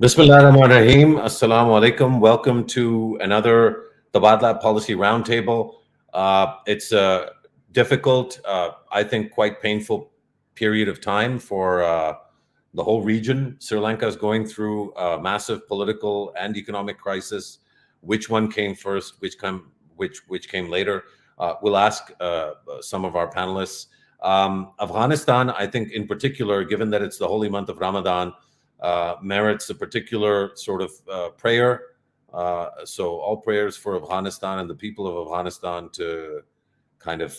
Bismillahirrahmanirrahim. Assalamu alaikum. Welcome to another Tabadlab Policy Roundtable. It's a difficult, I think quite painful period of time for the whole region. Sri Lanka is going through a massive political and economic crisis. Which one came first? Which came later? We'll ask some of our panelists. Afghanistan, I think in particular, given that it's the holy month of Ramadan, merits a particular sort of prayer. So all prayers for Afghanistan and the people of Afghanistan to kind of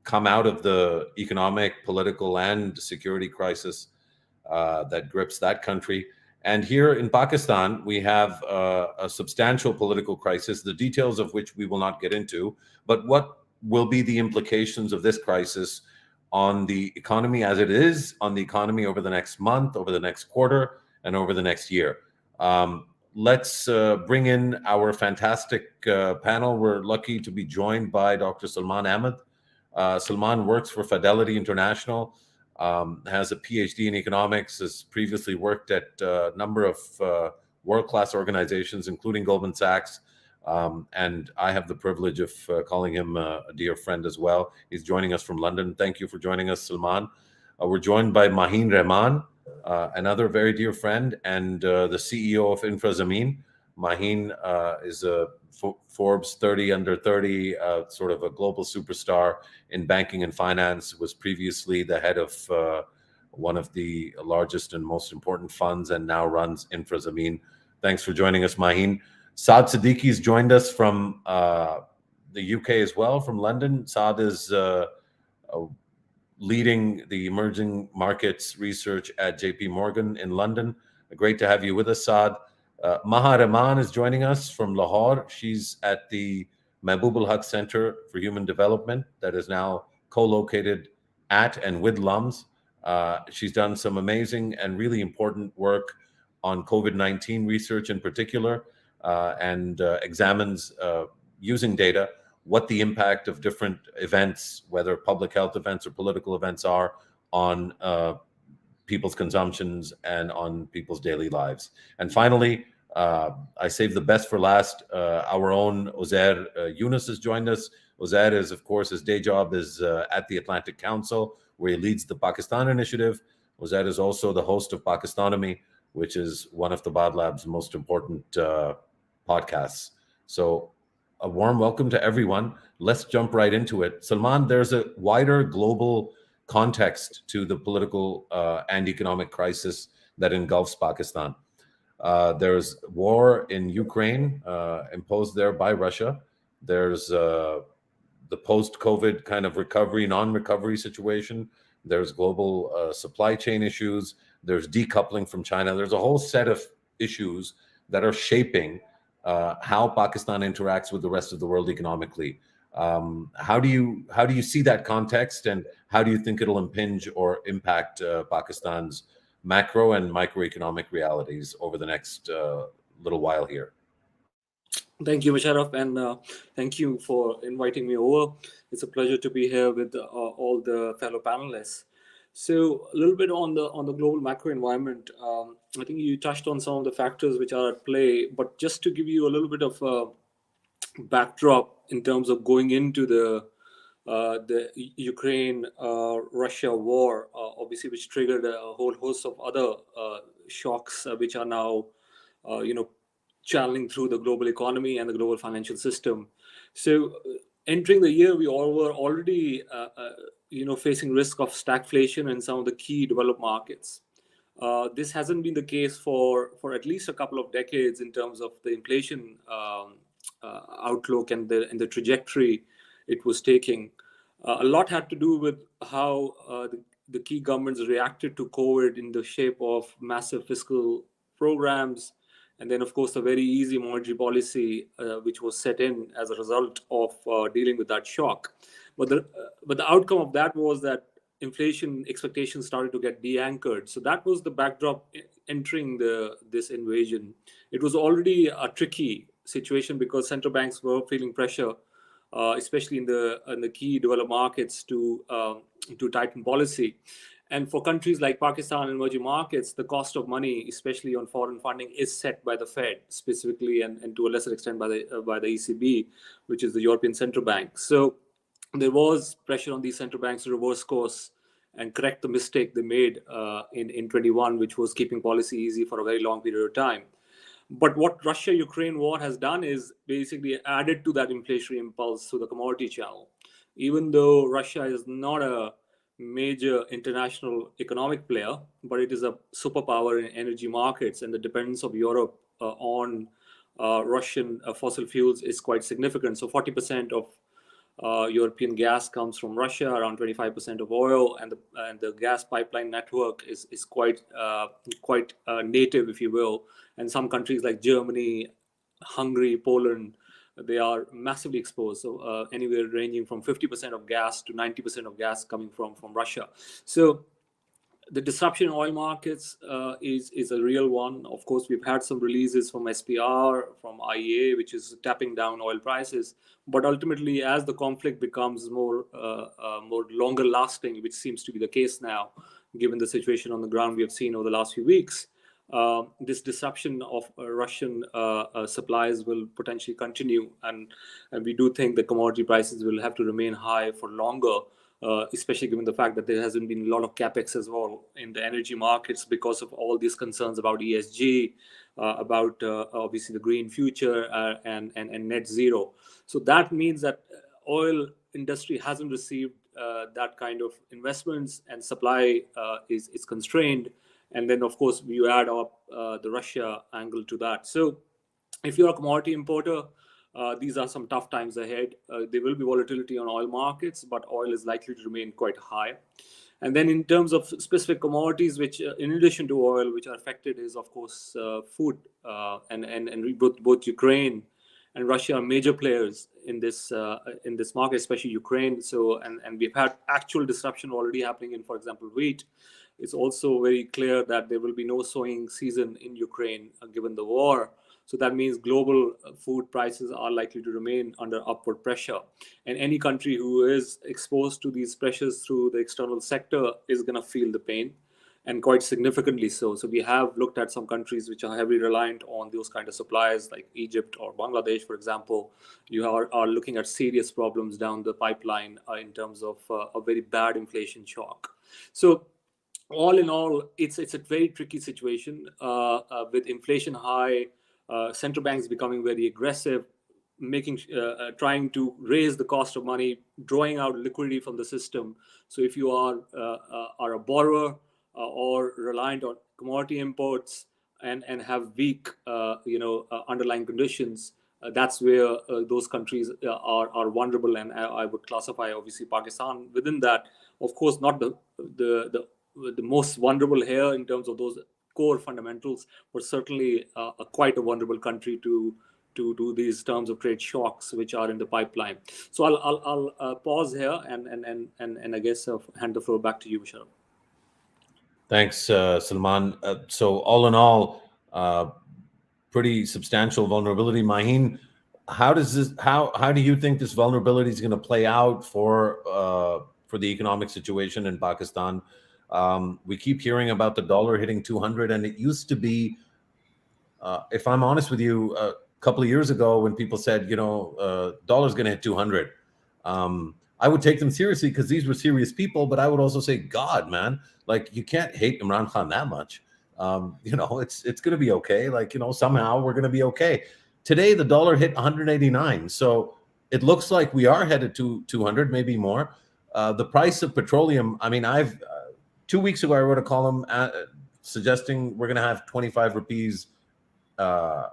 come out of the economic, political, and security crisis that grips that country. And here in Pakistan, we have a substantial political crisis, the details of which we will not get into. But what will be the implications of this crisis on the economy as it is, on the economy over the next month, over the next quarter, and over the next year? Let's bring in our fantastic panel. We're lucky to be joined by Dr. Salman Ahmed. Salman works for Fidelity International, has a PhD in economics, has previously worked at a number of world-class organizations, including Goldman Sachs. And I have the privilege of calling him a dear friend as well. He's joining us from London. Thank you for joining us, Salman. We're joined by Maheen Rehman, another very dear friend, and the CEO of InfraZameen. Maheen is a Forbes 30 under 30, sort of a global superstar in banking and finance, was previously the head of one of the largest and most important funds and now runs InfraZameen. Thanks for joining us, Maheen. Saad Siddiqui's joined us from the UK as well, from London. Saad is leading the emerging markets research at JP Morgan in London. Great to have you with us, Saad. Maha Rahman is joining us from Lahore. She's at the Mehboob ul Haq Center for Human Development that is now co-located at and with LUMS. She's done some amazing and really important work on COVID-19 research in particular, and examines using data what the impact of different events, whether public health events or political events, are on people's consumptions and on people's daily lives. And finally, I saved the best for last. Our own Uzair Yunus has joined us. Uzair is, of course, his day job is at the Atlantic Council, where he leads the Pakistan Initiative. Uzair is also the host of Pakistanomy, which is one of the Tabadlab's most important podcasts. So a warm welcome to everyone. Let's jump right into it. Salman, there's a wider global context to the political and economic crisis that engulfs Pakistan. There's war in Ukraine imposed there by Russia. There's the post-COVID kind of recovery, non-recovery situation. There's global supply chain issues. There's decoupling from China. There's a whole set of issues that are shaping how Pakistan interacts with the rest of the world economically. How do you see that context, and how do you think it'll impinge or impact Pakistan's macro and microeconomic realities over the next little while here? Thank you, Musharraf, and thank you for inviting me over. It's a pleasure to be here with all the fellow panelists. So a little bit on the global macro environment. I think you touched on some of the factors which are at play, but just to give you a little bit of a backdrop in terms of going into the Ukraine Russia war, obviously, which triggered a whole host of other shocks which are now channeling through the global economy and the global financial system. So entering the year, we all were already facing risk of stagflation in some of the key developed markets. This hasn't been the case for at least a couple of decades in terms of the inflation outlook and the trajectory it was taking. A lot had to do with how the key governments reacted to COVID in the shape of massive fiscal programs, and then, of course, the very easy monetary policy which was set in as a result of dealing with that shock. But the outcome of that was that inflation expectations started to get de-anchored. So that was the backdrop entering this invasion. It was already a tricky situation because central banks were feeling pressure, especially in the key developed markets, to tighten policy. And for countries like Pakistan and emerging markets, the cost of money, especially on foreign funding, is set by the Fed specifically, and to a lesser extent by the ECB, which is the European Central Bank. So there was pressure on these central banks to reverse course and correct the mistake they made in 21, which was keeping policy easy for a very long period of time. But what Russia-Ukraine war has done is basically added to that inflationary impulse through the commodity channel. Even though Russia is not a major international economic player, but it is a superpower in energy markets, and the dependence of Europe on Russian fossil fuels is quite significant. So 40% of European gas comes from Russia, around 25% of oil, and the gas pipeline network is quite native, if you will. And some countries like Germany, Hungary, Poland, they are massively exposed. So anywhere ranging from 50% of gas to 90% of gas coming from Russia. So the disruption in oil markets is a real one. Of course, we've had some releases from SPR, from IEA, which is tapping down oil prices. But ultimately, as the conflict becomes more longer lasting, which seems to be the case now, given the situation on the ground we have seen over the last few weeks, this disruption of Russian supplies will potentially continue. And we do think the commodity prices will have to remain high for longer. Especially given the fact that there hasn't been a lot of capex as well in the energy markets because of all these concerns about ESG, about obviously the green future and net zero. So that means that oil industry hasn't received that kind of investments, and supply is constrained. And then, of course, you add up the Russia angle to that. So if you're a commodity importer, these are some tough times ahead. There will be volatility on oil markets, but oil is likely to remain quite high. And then in terms of specific commodities, which in addition to oil, which are affected, is of course food, and both Ukraine and Russia are major players in this market, especially Ukraine. So and we've had actual disruption already happening in, for example, wheat. It's also very clear that there will be no sowing season in Ukraine given the war. So that means global food prices are likely to remain under upward pressure. And any country who is exposed to these pressures through the external sector is going to feel the pain, and quite significantly so. So we have looked at some countries which are heavily reliant on those kind of supplies, like Egypt or Bangladesh, for example. You are looking at serious problems down the pipeline in terms of a very bad inflation shock. So all in all, it's a very tricky situation with inflation high, central banks becoming very aggressive, trying to raise the cost of money, drawing out liquidity from the system. So if you are a borrower or reliant on commodity imports and have weak underlying conditions, that's where those countries are vulnerable, and I would classify obviously Pakistan within that. Of course, not the most vulnerable here in terms of those core fundamentals, but certainly quite a vulnerable country to these terms of trade shocks which are in the pipeline. So I'll pause here and I guess hand the floor back to you, Musharraf. Thanks, Salman. So all in all, pretty substantial vulnerability. Maheen, how do you think this vulnerability is going to play out for the economic situation in Pakistan? We keep hearing about the dollar hitting 200, and it used to be, if I'm honest with you, a couple of years ago when people said, dollar's going to hit 200, I would take them seriously because these were serious people, but I would also say, God, man, like, you can't hate Imran Khan that much. It's going to be okay. Like, somehow we're going to be okay. Today, the dollar hit 189. So it looks like we are headed to 200, maybe more. The price of petroleum, I mean, 2 weeks ago, I wrote a column suggesting we're going to have 25 rupees per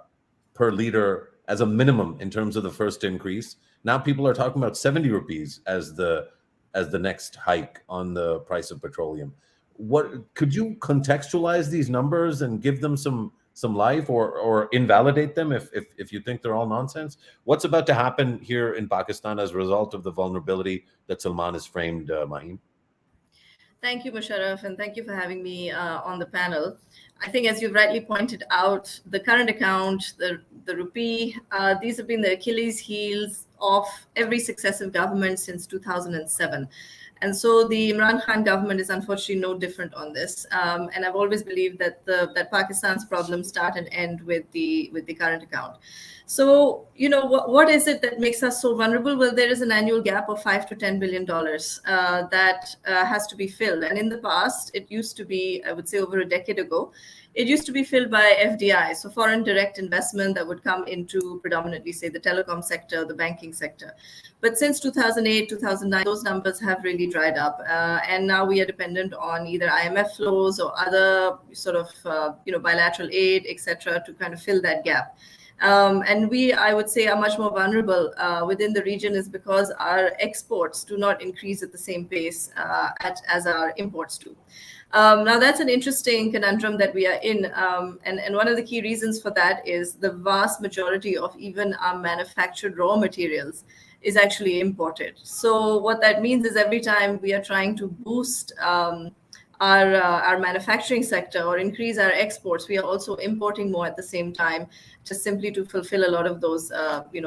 liter as a minimum in terms of the first increase. Now people are talking about 70 rupees as the next hike on the price of petroleum. What could you contextualize these numbers and give them some life, or invalidate them if you think they're all nonsense? What's about to happen here in Pakistan as a result of the vulnerability that Salman has framed, Maheen? Thank you, Musharraf, and thank you for having me on the panel. I think, as you've rightly pointed out, the current account, the rupee, these have been the Achilles heels of every successive government since 2007. And so the Imran Khan government is unfortunately no different on this. And I've always believed that that Pakistan's problems start and end with the current account. So, what is it that makes us so vulnerable? Well, there is an annual gap of $5 to $10 billion that has to be filled. And in the past, it used to be, I would say over a decade ago, it used to be filled by FDI, so foreign direct investment that would come into predominantly, say, the telecom sector, the banking sector. But since 2008, 2009, those numbers have really dried up. And now we are dependent on either IMF flows or other sort of, bilateral aid, etc., to kind of fill that gap. And we, I would say, are much more vulnerable within the region is because our exports do not increase at the same pace as our imports do. Now, that's an interesting conundrum that we are in. And one of the key reasons for that is the vast majority of even our manufactured raw materials is actually imported. So what that means is every time we are trying to boost our manufacturing sector or increase our exports, we are also importing more at the same time, just simply to fulfill a lot of those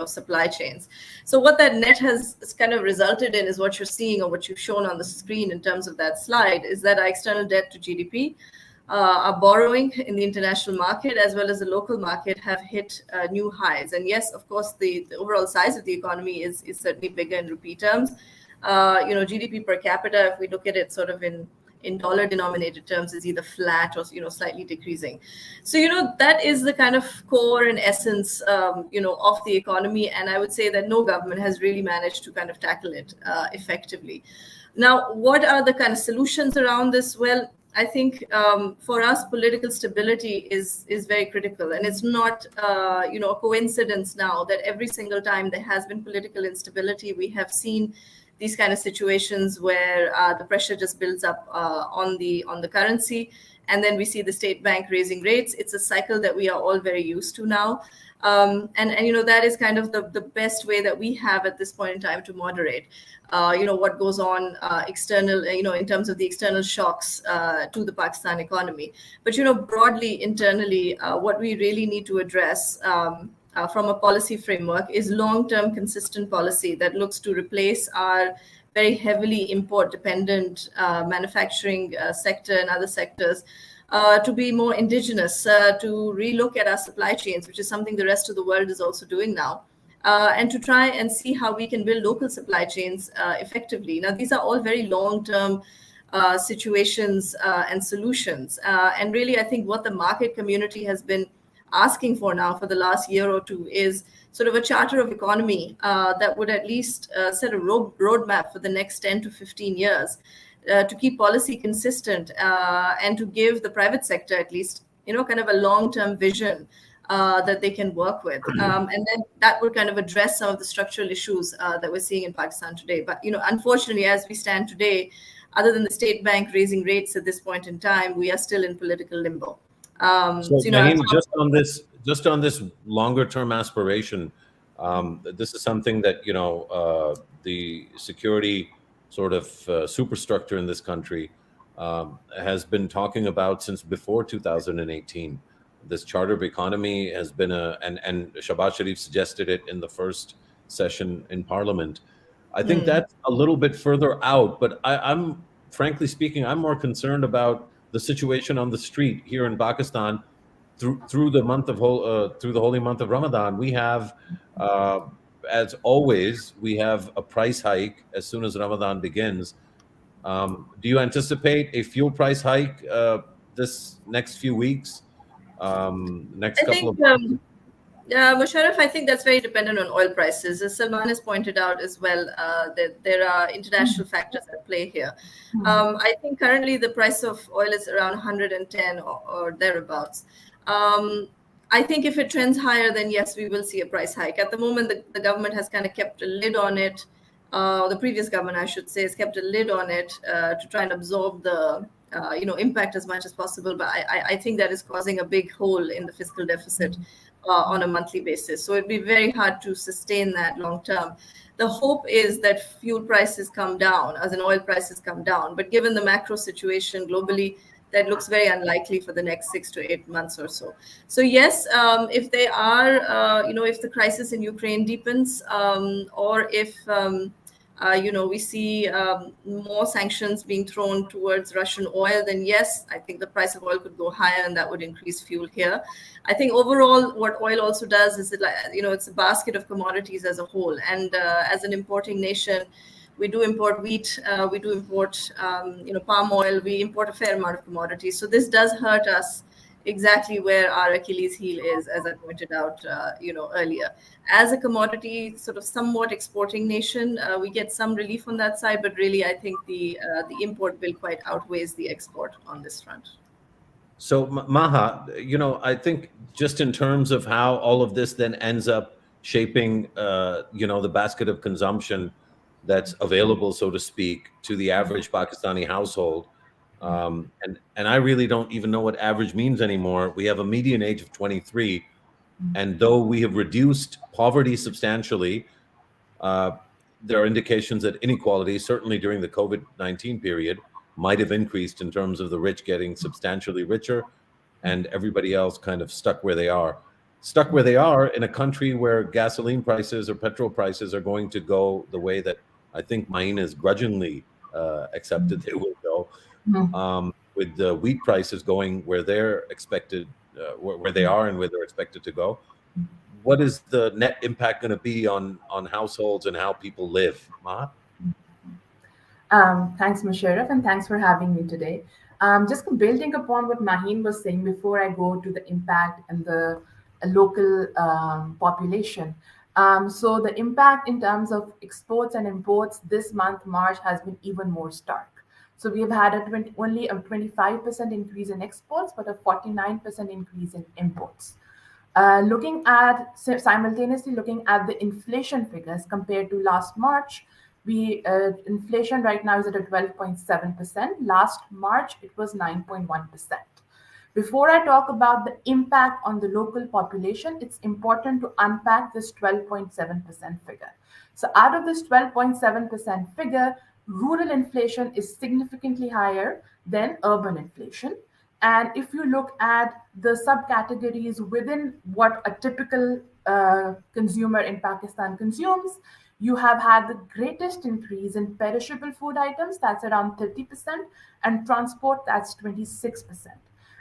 supply chains. So what that net has kind of resulted in is what you're seeing or what you've shown on the screen in terms of that slide is that our external debt to GDP, our borrowing in the international market as well as the local market have hit new highs. And yes, of course, the overall size of the economy is certainly bigger in rupee terms. GDP per capita, if we look at it sort of in dollar denominated terms, is either flat or slightly decreasing. So that is the kind of core and essence of the economy, and I would say that no government has really managed to kind of tackle it effectively. Now, what are the kind of solutions around this? Well, I think for us, political stability is very critical, and it's not a coincidence now that every single time there has been political instability, we have seen these kind of situations where the pressure just builds up on the currency, and then we see the state bank raising rates. It's a cycle that we are all very used to now, and that is kind of the best way that we have at this point in time to moderate what goes on external, in terms of the external shocks to the Pakistan economy. But broadly internally, what we really need to address from a policy framework is long-term consistent policy that looks to replace our very heavily import-dependent manufacturing sector and other sectors to be more indigenous, to relook at our supply chains, which is something the rest of the world is also doing now, and to try and see how we can build local supply chains effectively. Now, these are all very long-term situations and solutions. And really, I think what the market community has been asking for now for the last year or two is sort of a charter of economy that would at least set a roadmap for the next 10 to 15 years to keep policy consistent and to give the private sector at least, kind of a long-term vision that they can work with. And then that would kind of address some of the structural issues that we're seeing in Pakistan today. But, unfortunately, as we stand today, other than the state bank raising rates at this point in time, we are still in political limbo. Naheem, just on this longer term aspiration, this is something that the security sort of superstructure in this country has been talking about since before 2018. This charter of economy has been and Shahbaz Sharif suggested it in the first session in Parliament. I think that's a little bit further out, but I'm frankly speaking, I'm more concerned about the situation on the street here in Pakistan through the holy month of Ramadan. We have, as always, we have a price hike as soon as Ramadan begins. Do you anticipate a fuel price hike this next few weeks? Next couple of months? Musharraf, I think that's very dependent on oil prices. As Salman has pointed out as well, that there are international factors at play here. I think currently the price of oil is around 110 or thereabouts. I think if it trends higher, then yes, we will see a price hike. At the moment, the government has kind of kept a lid on it. The previous government, I should say, has kept a lid on it to try and absorb the impact as much as possible. But I think that is causing a big hole in the fiscal deficit on a monthly basis. So it'd be very hard to sustain that long term. The hope is that fuel prices come down, as in oil prices come down. But given the macro situation globally, that looks very unlikely for the next 6 to 8 months or so. So yes, if they are, if the crisis in Ukraine deepens, or if we see more sanctions being thrown towards Russian oil, then yes, I think the price of oil could go higher, and that would increase fuel here. I think overall, what oil also does is it's a basket of commodities as a whole, and as an importing nation, we do import wheat, we do import palm oil, we import a fair amount of commodities. So this does hurt us exactly where our Achilles heel is, as I pointed out earlier. As a commodity sort of somewhat exporting nation, we get some relief on that side, but really I think the import bill quite outweighs the export on this front. So Maha, I think just in terms of how all of this then ends up shaping, the basket of consumption that's available, so to speak, to the average Pakistani household. And I really don't even know what average means anymore. We have a median age of 23. And though we have reduced poverty substantially, there are indications that inequality, certainly during the COVID-19 period, might have increased in terms of the rich getting substantially richer and everybody else kind of stuck where they are. Stuck where they are in a country where gasoline prices or petrol prices are going to go the way that I think mine is grudgingly accepted they will go, with the wheat prices going where they're expected, where they are and where they're expected to go. What is the net impact going to be on households and how people live, Maha? Thanks, Musharraf, and thanks for having me today. Just building upon what Maheen was saying before I go to the impact and the local population. So the impact in terms of exports and imports this month, March, has been even more stark. So we have had only a 25% increase in exports, but a 49% increase in imports. Simultaneously looking at the inflation figures compared to last March, inflation right now is at a 12.7%. Last March, it was 9.1%. Before I talk about the impact on the local population, it's important to unpack this 12.7% figure. So out of this 12.7% figure, rural inflation is significantly higher than urban inflation. And if you look at the subcategories within what a typical consumer in Pakistan consumes, you have had the greatest increase in perishable food items, that's around 30%, and transport, that's 26%.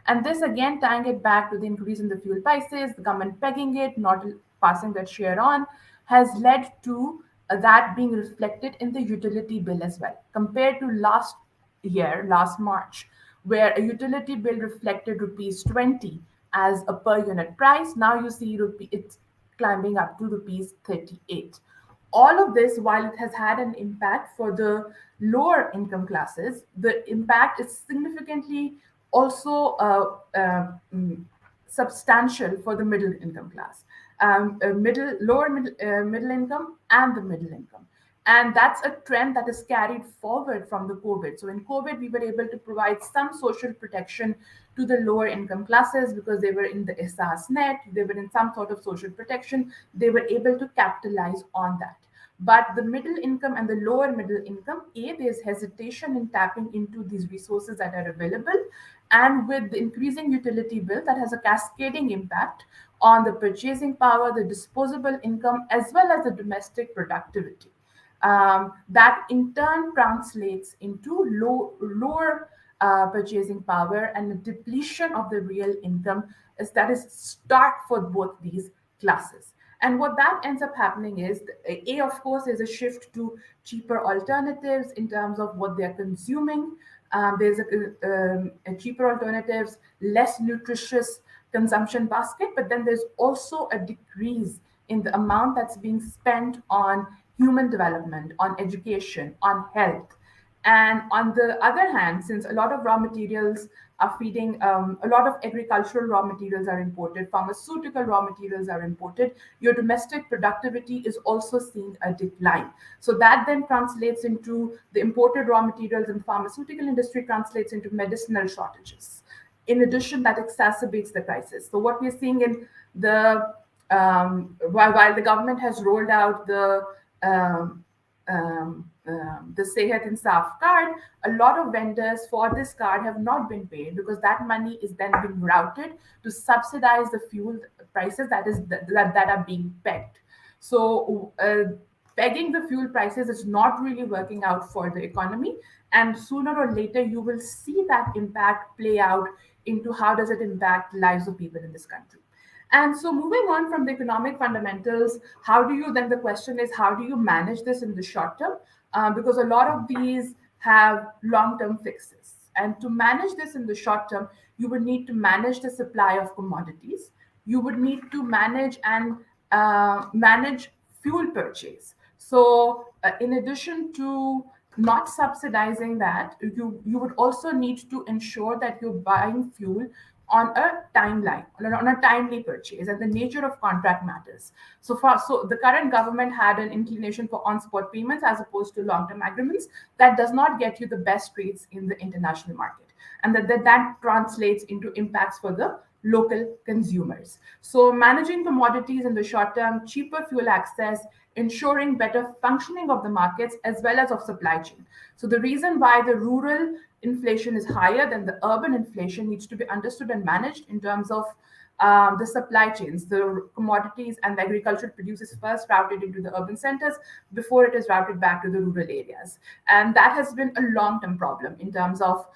And this again, tying it back to the increase in the fuel prices, the government pegging it, not passing that share on, has led to that being reflected in the utility bill as well. Compared to last year, last March, where a utility bill reflected rupees 20 as a per unit price, now you see it's climbing up to rupees 38. All of this, while it has had an impact for the lower income classes, the impact is significantly also substantial for the middle income class, lower middle income and the middle income. And that's a trend that is carried forward from the COVID. So in COVID, we were able to provide some social protection to the lower income classes because they were in the Ehsaas net, they were in some sort of social protection, they were able to capitalize on that. But the middle income and the lower middle income, there's hesitation in tapping into these resources that are available. And with the increasing utility bill, that has a cascading impact on the purchasing power, the disposable income, as well as the domestic productivity. That in turn translates into lower purchasing poorer and a depletion of the real income that is stark for both these classes. And what that ends up happening is, of course, there's a shift to cheaper alternatives in terms of what they're consuming. There's a cheaper alternatives, less nutritious consumption basket, but then there's also a decrease in the amount that's being spent on human development, on education, on health. And on the other hand, since a lot of raw materials are feeding, a lot of agricultural raw materials are imported, pharmaceutical raw materials are imported, your domestic productivity is also seeing a decline. So that then translates into the imported raw materials in pharmaceutical industry translates into medicinal shortages. In addition, that exacerbates the crisis. So what we're seeing in the, while the government has rolled out the the Sehat Insaf card, a lot of vendors for this card have not been paid because that money is then being routed to subsidize the fuel prices that are being pegged. So pegging the fuel prices is not really working out for the economy, and sooner or later you will see that impact play out into how does it impact lives of people in this country. And so moving on from the economic fundamentals, the question is, how do you manage this in the short term? Because a lot of these have long-term fixes. And to manage this in the short term, you would need to manage the supply of commodities. You would need to manage fuel purchase. So in addition to not subsidizing that, you would also need to ensure that you're buying fuel on a timeline, on a timely purchase, and the nature of contract matters. So the current government had an inclination for on-spot payments as opposed to long-term agreements. That does not get you the best rates in the international market, and that translates into impacts for the local consumers. So managing commodities in the short term, cheaper fuel access, ensuring better functioning of the markets as well as of supply chain. So the reason why the rural inflation is higher than the urban inflation needs to be understood and managed in terms of the supply chains. The commodities and the agricultural produce is first routed into the urban centers before it is routed back to the rural areas. And that has been a long-term problem in terms of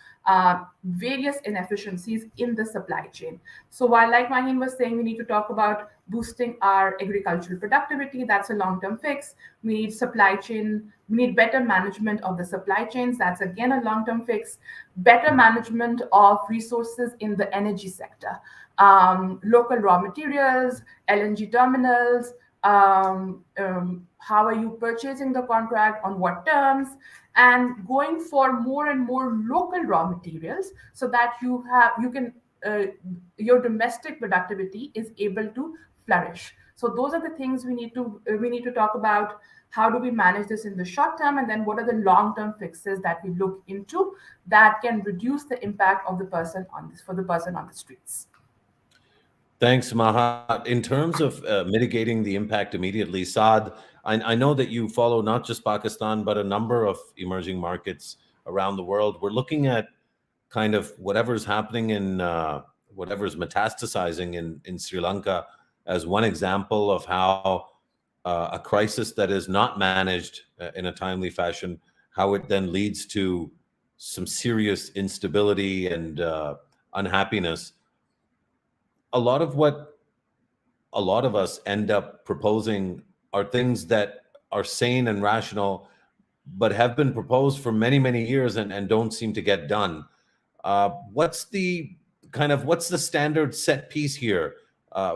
various inefficiencies in the supply chain. So while, like Maheen was saying, we need to talk about boosting our agricultural productivity, that's a long-term fix. We need supply chain, we need better management of the supply chains, that's again a long-term fix. Better management of resources in the energy sector, local raw materials, LNG terminals, how are you purchasing the contract, on what terms, and going for more and more local raw materials so that your domestic productivity is able to flourish. So those are the things we need to talk about. How do we manage this in the short term, and then what are the long-term fixes that we look into that can reduce the impact of the person on the streets. Thanks, Maha. In terms of mitigating the impact immediately, Saad, I know that you follow not just Pakistan, but a number of emerging markets around the world. We're looking at kind of whatever's happening in whatever's metastasizing in Sri Lanka as one example of how a crisis that is not managed in a timely fashion, how it then leads to some serious instability and unhappiness. A lot of what a lot of us end up proposing are things that are sane and rational, but have been proposed for many, many years and don't seem to get done. What's the standard set piece here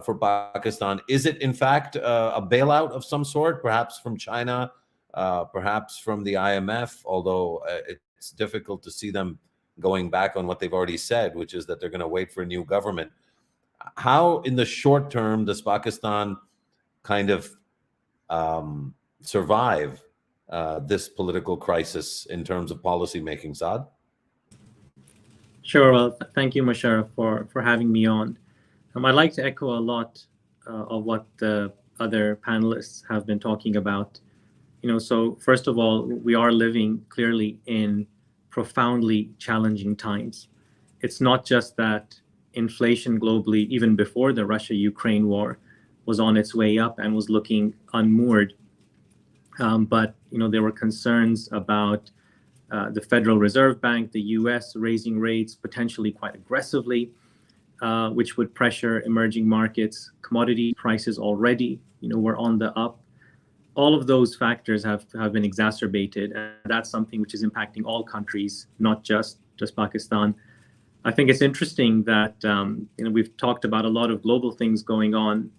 for Pakistan? Is it in fact a bailout of some sort, perhaps from China, perhaps from the IMF, although it's difficult to see them going back on what they've already said, which is that they're going to wait for a new government. How, in the short term, does Pakistan kind of survive this political crisis in terms of policy making, Saad? Sure. Well, thank you, Musharraf, for having me on. I'd like to echo a lot of what the other panelists have been talking about. So first of all, we are living clearly in profoundly challenging times. It's not just that inflation globally, even before the Russia-Ukraine war, was on its way up and was looking unmoored. But there were concerns about the Federal Reserve Bank, the US, raising rates potentially quite aggressively, which would pressure emerging markets. Commodity prices already, were on the up. All of those factors have been exacerbated, and that's something which is impacting all countries, not just Pakistan. I think it's interesting that we've talked about a lot of global things going on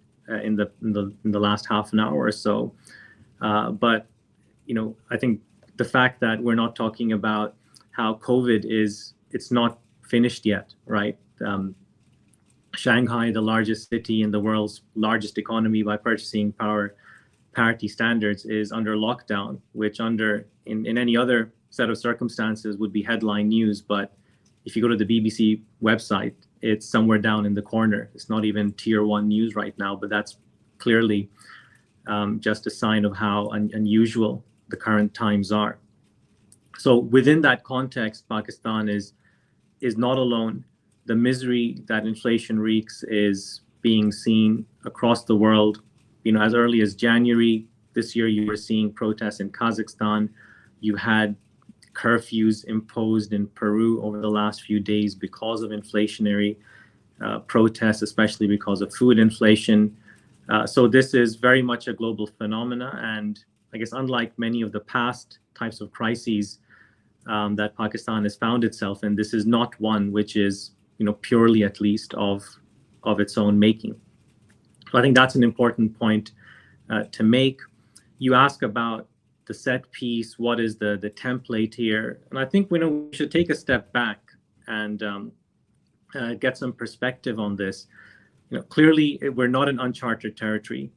in the last half an hour or so, but I think the fact that we're not talking about how COVID it's not finished yet, right? Shanghai, the largest city in the world's largest economy by purchasing power parity standards, is under lockdown, which in any other set of circumstances would be headline news, but if you go to the BBC website, it's somewhere down in the corner. It's not even tier 1 news right now, but that's clearly just a sign of how unusual the current times are. So within that context, Pakistan is not alone. The misery that inflation wreaks is being seen across the world. As early as January this year, you were seeing protests in Kazakhstan. You had curfews imposed in Peru over the last few days because of inflationary protests, especially because of food inflation. So this is very much a global phenomena. And I guess unlike many of the past types of crises that Pakistan has found itself in, this is not one which is, purely at least of its own making. So I think that's an important point to make. You ask about the set piece, what is the template here? And I think we should take a step back and get some perspective on this. Clearly, we're not in uncharted territory,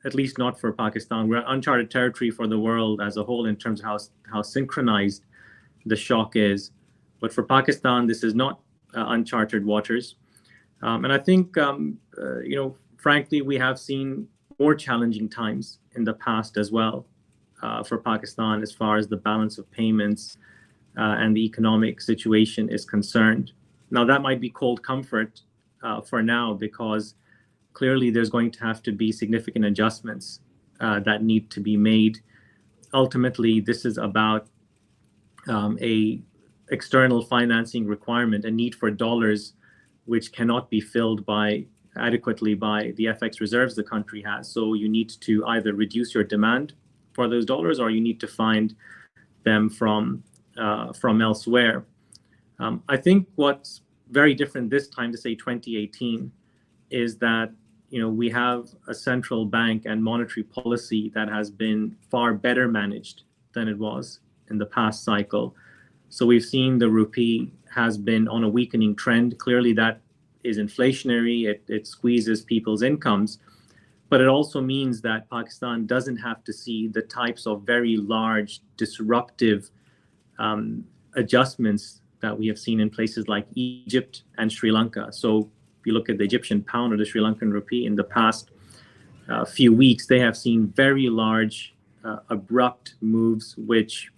at least not for Pakistan. We're uncharted territory for the world as a whole in terms of how synchronized the shock is. But for Pakistan, this is not uncharted waters. And I think, frankly, we have seen more challenging times in the past as well for Pakistan as far as the balance of payments and the economic situation is concerned. Now, that might be cold comfort for now, because clearly there's going to have to be significant adjustments that need to be made. Ultimately, this is about a external financing requirement, a need for dollars, which cannot be filled adequately by the FX reserves the country has. So you need to either reduce your demand for those dollars, or you need to find them from elsewhere. I think what's very different this time to say 2018 is that we have a central bank and monetary policy that has been far better managed than it was in the past cycle. So we've seen the rupee has been on a weakening trend. Clearly that is inflationary, it squeezes people's incomes, but it also means that Pakistan doesn't have to see the types of very large disruptive adjustments that we have seen in places like Egypt and Sri Lanka. So if you look at the Egyptian pound or the Sri Lankan rupee in the past few weeks, they have seen very large, abrupt moves, which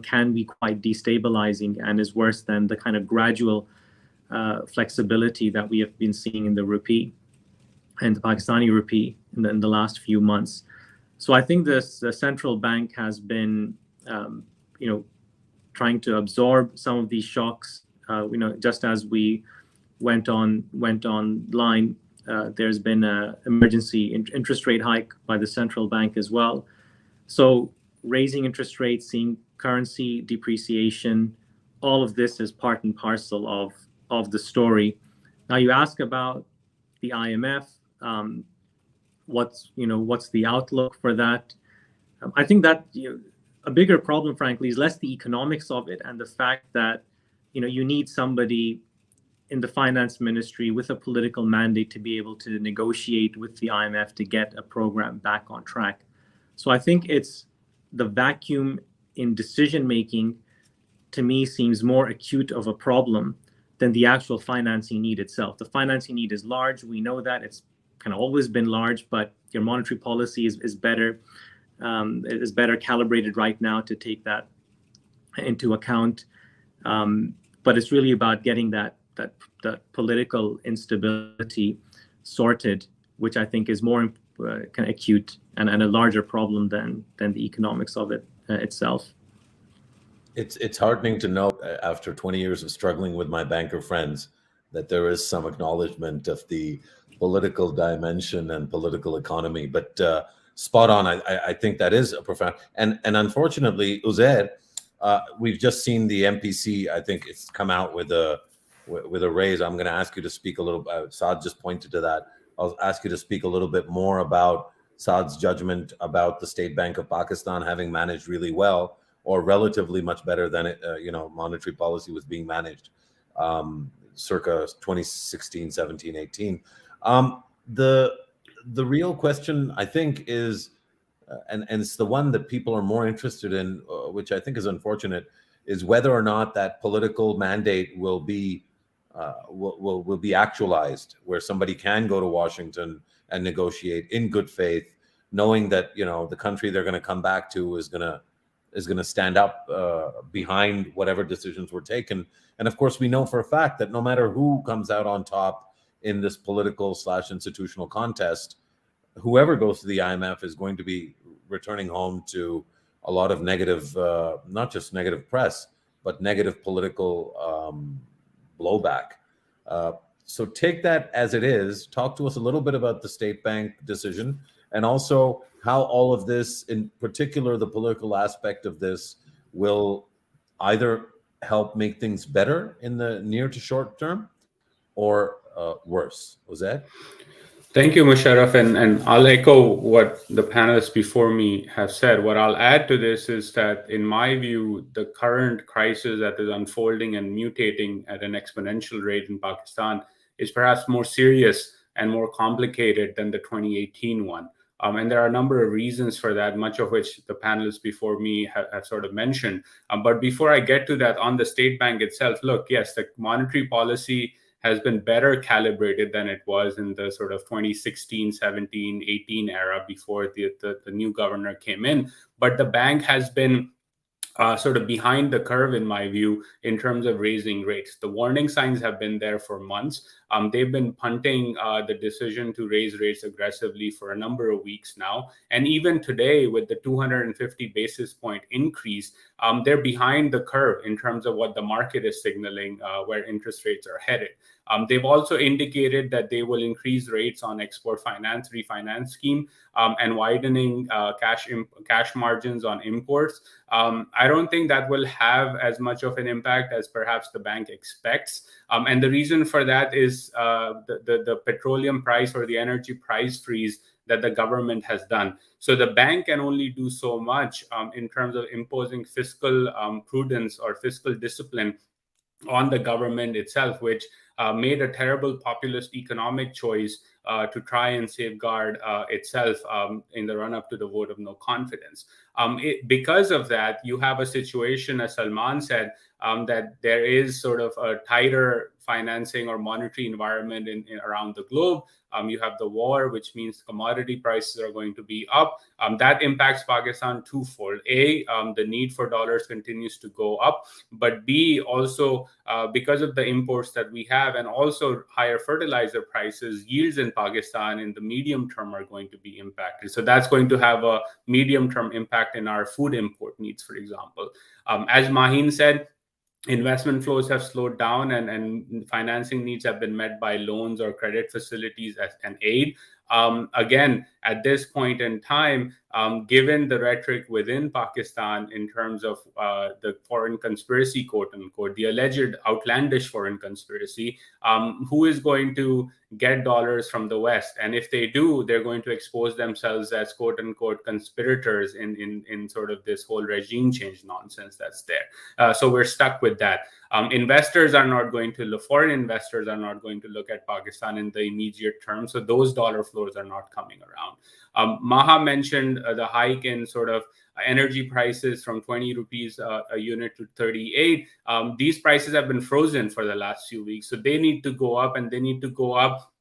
can be quite destabilizing and is worse than the kind of gradual flexibility that we have been seeing in the rupee and the Pakistani rupee in the last few months. So I think the central bank has been, trying to absorb some of these shocks. Just as we went online, there's been an emergency interest rate hike by the central bank as well. So raising interest rates, seeing currency depreciation, all of this is part and parcel of the story. Now you ask about the IMF, what's the outlook for that? I think that a bigger problem, frankly, is less the economics of it and the fact that you need somebody in the finance ministry with a political mandate to be able to negotiate with the IMF to get a program back on track. So I think it's the vacuum in decision making, to me, seems more acute of a problem than the actual financing need itself. The financing need is large. We know that. It's kind of always been large, but your monetary policy is better calibrated right now to take that into account. But it's really about getting that political instability sorted, which I think is more kind of acute and a larger problem than the economics of it itself. It's heartening to know after 20 years of struggling with my banker friends that there is some acknowledgement of the political dimension and political economy. But spot on, I think that is a profound, and unfortunately, Uzair, we've just seen the MPC. I think it's come out with a raise. I'm going to ask you to speak a little. Saad just pointed to that. I'll ask you to speak a little bit more about Saad's judgment about the State Bank of Pakistan having managed really well, or relatively much better than monetary policy was being managed circa 2016, 17, 18. The real question, I think, is, and it's the one that people are more interested in, which I think is unfortunate, is whether or not that political mandate will be actualized, where somebody can go to Washington and negotiate in good faith, knowing that the country they're going to come back to is going to is going to stand up behind whatever decisions were taken. And of course, we know for a fact that no matter who comes out on top in this political/institutional contest, whoever goes to the IMF is going to be returning home to a lot of negative, not just negative press, but negative political blowback. So take that as it is. Talk to us a little bit about the state bank decision, and also how all of this, in particular the political aspect of this, will either help make things better in the near to short term or worse. Was that? Thank you, Musharraf, and I'll echo what the panelists before me have said. What I'll add to this is that, in my view, the current crisis that is unfolding and mutating at an exponential rate in Pakistan is perhaps more serious and more complicated than the 2018 one. And there are a number of reasons for that, much of which the panelists before me have sort of mentioned. But before I get to that, on the state bank itself, look, yes, the monetary policy has been better calibrated than it was in the sort of 2016, 17, 18 era before the new governor came in. But the bank has been sort of behind the curve, in my view, in terms of raising rates. The warning signs have been there for months. They've been punting the decision to raise rates aggressively for a number of weeks now. And even today, with the 250 basis point increase, they're behind the curve in terms of what the market is signaling where interest rates are headed. They've also indicated that they will increase rates on export finance, refinance scheme, and widening cash margins on imports. I don't think that will have as much of an impact as perhaps the bank expects. And the reason for that is the petroleum price or the energy price freeze that the government has done. So the bank can only do so much in terms of imposing fiscal prudence or fiscal discipline on the government itself, which made a terrible populist economic choice to try and safeguard itself in the run-up to the vote of no confidence. Because of that, you have a situation, as Salman said, that there is sort of a tighter financing or monetary environment around the globe. You have the war, which means commodity prices are going to be up. That impacts Pakistan twofold. A, the need for dollars continues to go up, but B, also because of the imports that we have and also higher fertilizer prices, yields in Pakistan in the medium term are going to be impacted. So that's going to have a medium term impact in our food import needs, for example. As Maheen said, investment flows have slowed down and financing needs have been met by loans or credit facilities and aid. Again, at this point in time, given the rhetoric within Pakistan in terms of the foreign conspiracy, quote unquote, the alleged outlandish foreign conspiracy, who is going to get dollars from the West? And if they do, they're going to expose themselves as quote unquote conspirators in sort of this whole regime change nonsense that's there. So we're stuck with that. Investors are not going to look, foreign investors are not going to look at Pakistan in the immediate term. So those dollar flows are not coming around. Maha mentioned the hike in sort of energy prices from 20 rupees a unit to 38. These prices have been frozen for the last few weeks. So they need to go up, and they need to go up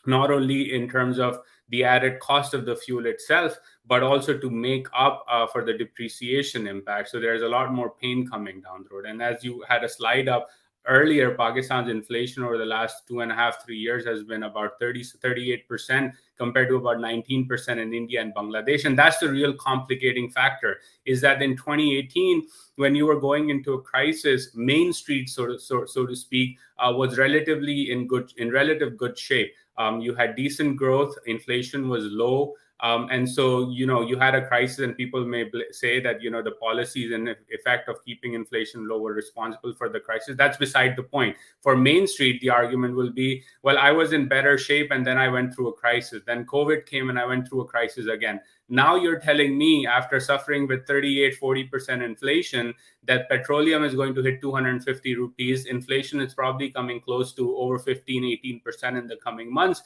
not only in terms of the added cost of the fuel itself, but also to make up for the depreciation impact. So there's a lot more pain coming down the road. And as you had a slide up earlier, Pakistan's inflation over the last 2.5-3 years has been about 38% compared to about 19% in India and Bangladesh. And that's the real complicating factor, is that in 2018, when you were going into a crisis, Main Street, so to speak, was relatively in relative good shape. You had decent growth, inflation was low. And so, you had a crisis, and people may say that, the policies and effect of keeping inflation low were responsible for the crisis. That's beside the point. For Main Street, the argument will be, well, I was in better shape and then I went through a crisis. Then COVID came and I went through a crisis again. Now you're telling me, after suffering with 38-40% inflation, that petroleum is going to hit 250 rupees. Inflation is probably coming close to over 15-18% in the coming months.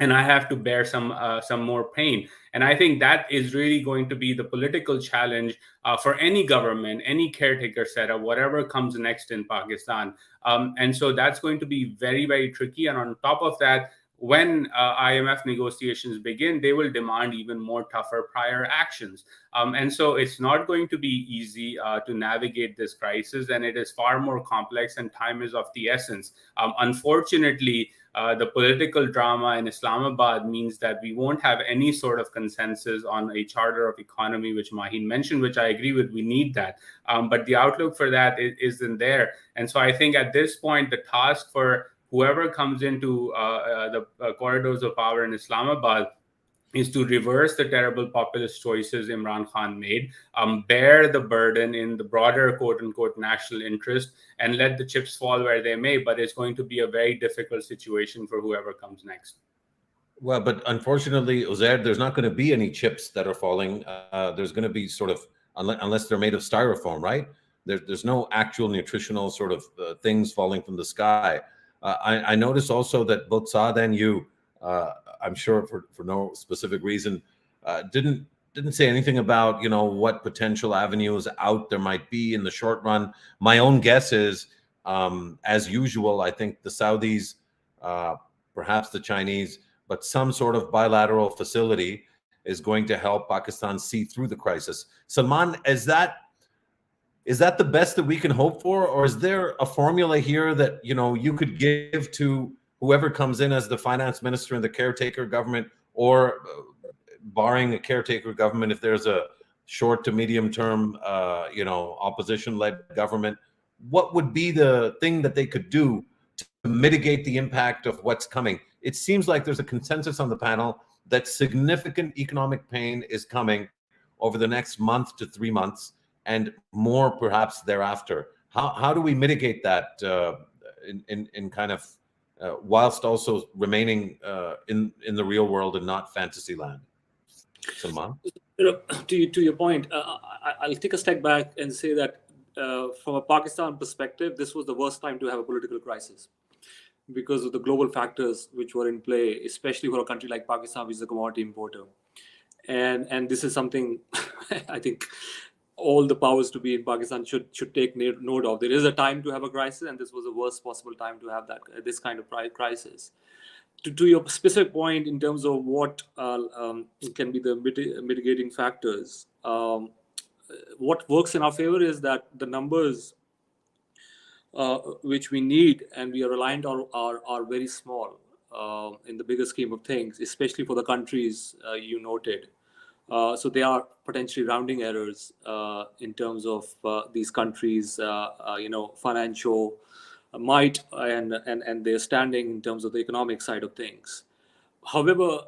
And I have to bear some more pain. And I think that is really going to be the political challenge for any government, any caretaker setup, whatever comes next in Pakistan. And so that's going to be very, very tricky. And on top of that, when IMF negotiations begin, they will demand even more tougher prior actions. And so it's not going to be easy to navigate this crisis, and it is far more complex, and time is of the essence. Unfortunately, the political drama in Islamabad means that we won't have any sort of consensus on a charter of economy, which Maheen mentioned, which I agree with. We need that. But the outlook for that isn't there. And so I think at this point, the task for whoever comes into the corridors of power in Islamabad is to reverse the terrible populist choices Imran Khan made, bear the burden in the broader quote-unquote national interest, and let the chips fall where they may. But it's going to be a very difficult situation for whoever comes next. Well, but unfortunately, Uzair, there's not going to be any chips that are falling. There's going to be sort of, unless they're made of styrofoam, right? There's no actual nutritional sort of things falling from the sky. I noticed also that both Saad and you, I'm sure for no specific reason, didn't say anything about, what potential avenues out there might be in the short run. My own guess is, as usual, I think the Saudis, perhaps the Chinese, but some sort of bilateral facility is going to help Pakistan see through the crisis. Salman, is that the best that we can hope for, or is there a formula here that you could give to whoever comes in as the finance minister in the caretaker government, or barring a caretaker government, if there's a short to medium term, opposition-led government, what would be the thing that they could do to mitigate the impact of what's coming? It seems like there's a consensus on the panel that significant economic pain is coming over the next month to 3 months, and more perhaps thereafter. How do we mitigate that in kind of whilst also remaining in the real world and not fantasy land? Salman? To your point, I'll take a step back and say that from a Pakistan perspective, this was the worst time to have a political crisis because of the global factors which were in play, especially for a country like Pakistan, which is a commodity importer. And this is something I think all the powers to be in Pakistan should take note of. There is a time to have a crisis, and this was the worst possible time to have this kind of crisis. To your specific point in terms of what can be the mitigating factors, what works in our favor is that the numbers which we need and we are reliant on are very small in the bigger scheme of things, especially for the countries you noted. So they are potentially rounding errors in terms of these countries, financial might and their standing in terms of the economic side of things. However,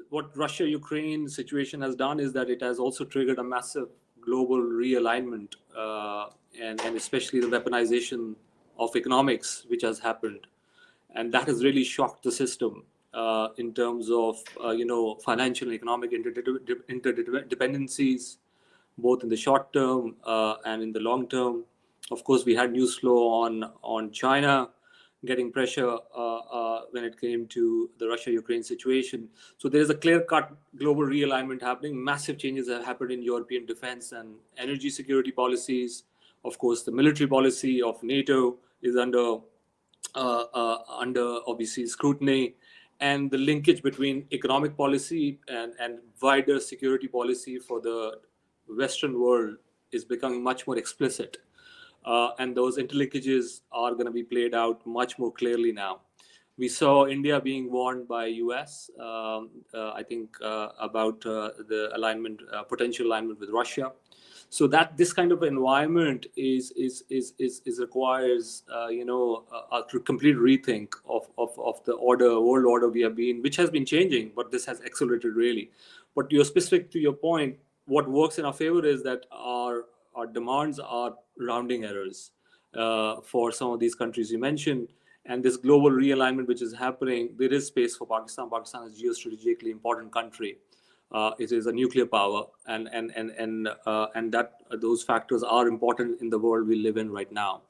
what Russia-Ukraine situation has done is that it has also triggered a massive global realignment and especially the weaponization of economics, which has happened. And that has really shocked the system in terms of, financial and economic interdependencies, both in the short term and in the long term. Of course, we had news flow on China getting pressure when it came to the Russia-Ukraine situation. So there is a clear-cut global realignment happening. Massive changes have happened in European defense and energy security policies. Of course, the military policy of NATO is under obviously scrutiny, and the linkage between economic policy and wider security policy for the Western world is becoming much more explicit. And those interlinkages are going to be played out much more clearly now. We saw India being warned by US, I think, about the alignment, potential alignment with Russia. So that this kind of environment requires a complete rethink of the world order we have been, which has been changing, but this has accelerated really. But specific to your point, what works in our favor is that our demands are rounding errors for some of these countries you mentioned, and this global realignment which is happening. There is space for Pakistan. Pakistan is a geostrategically important country. It is a nuclear power, and that those factors are important in the world we live in right now.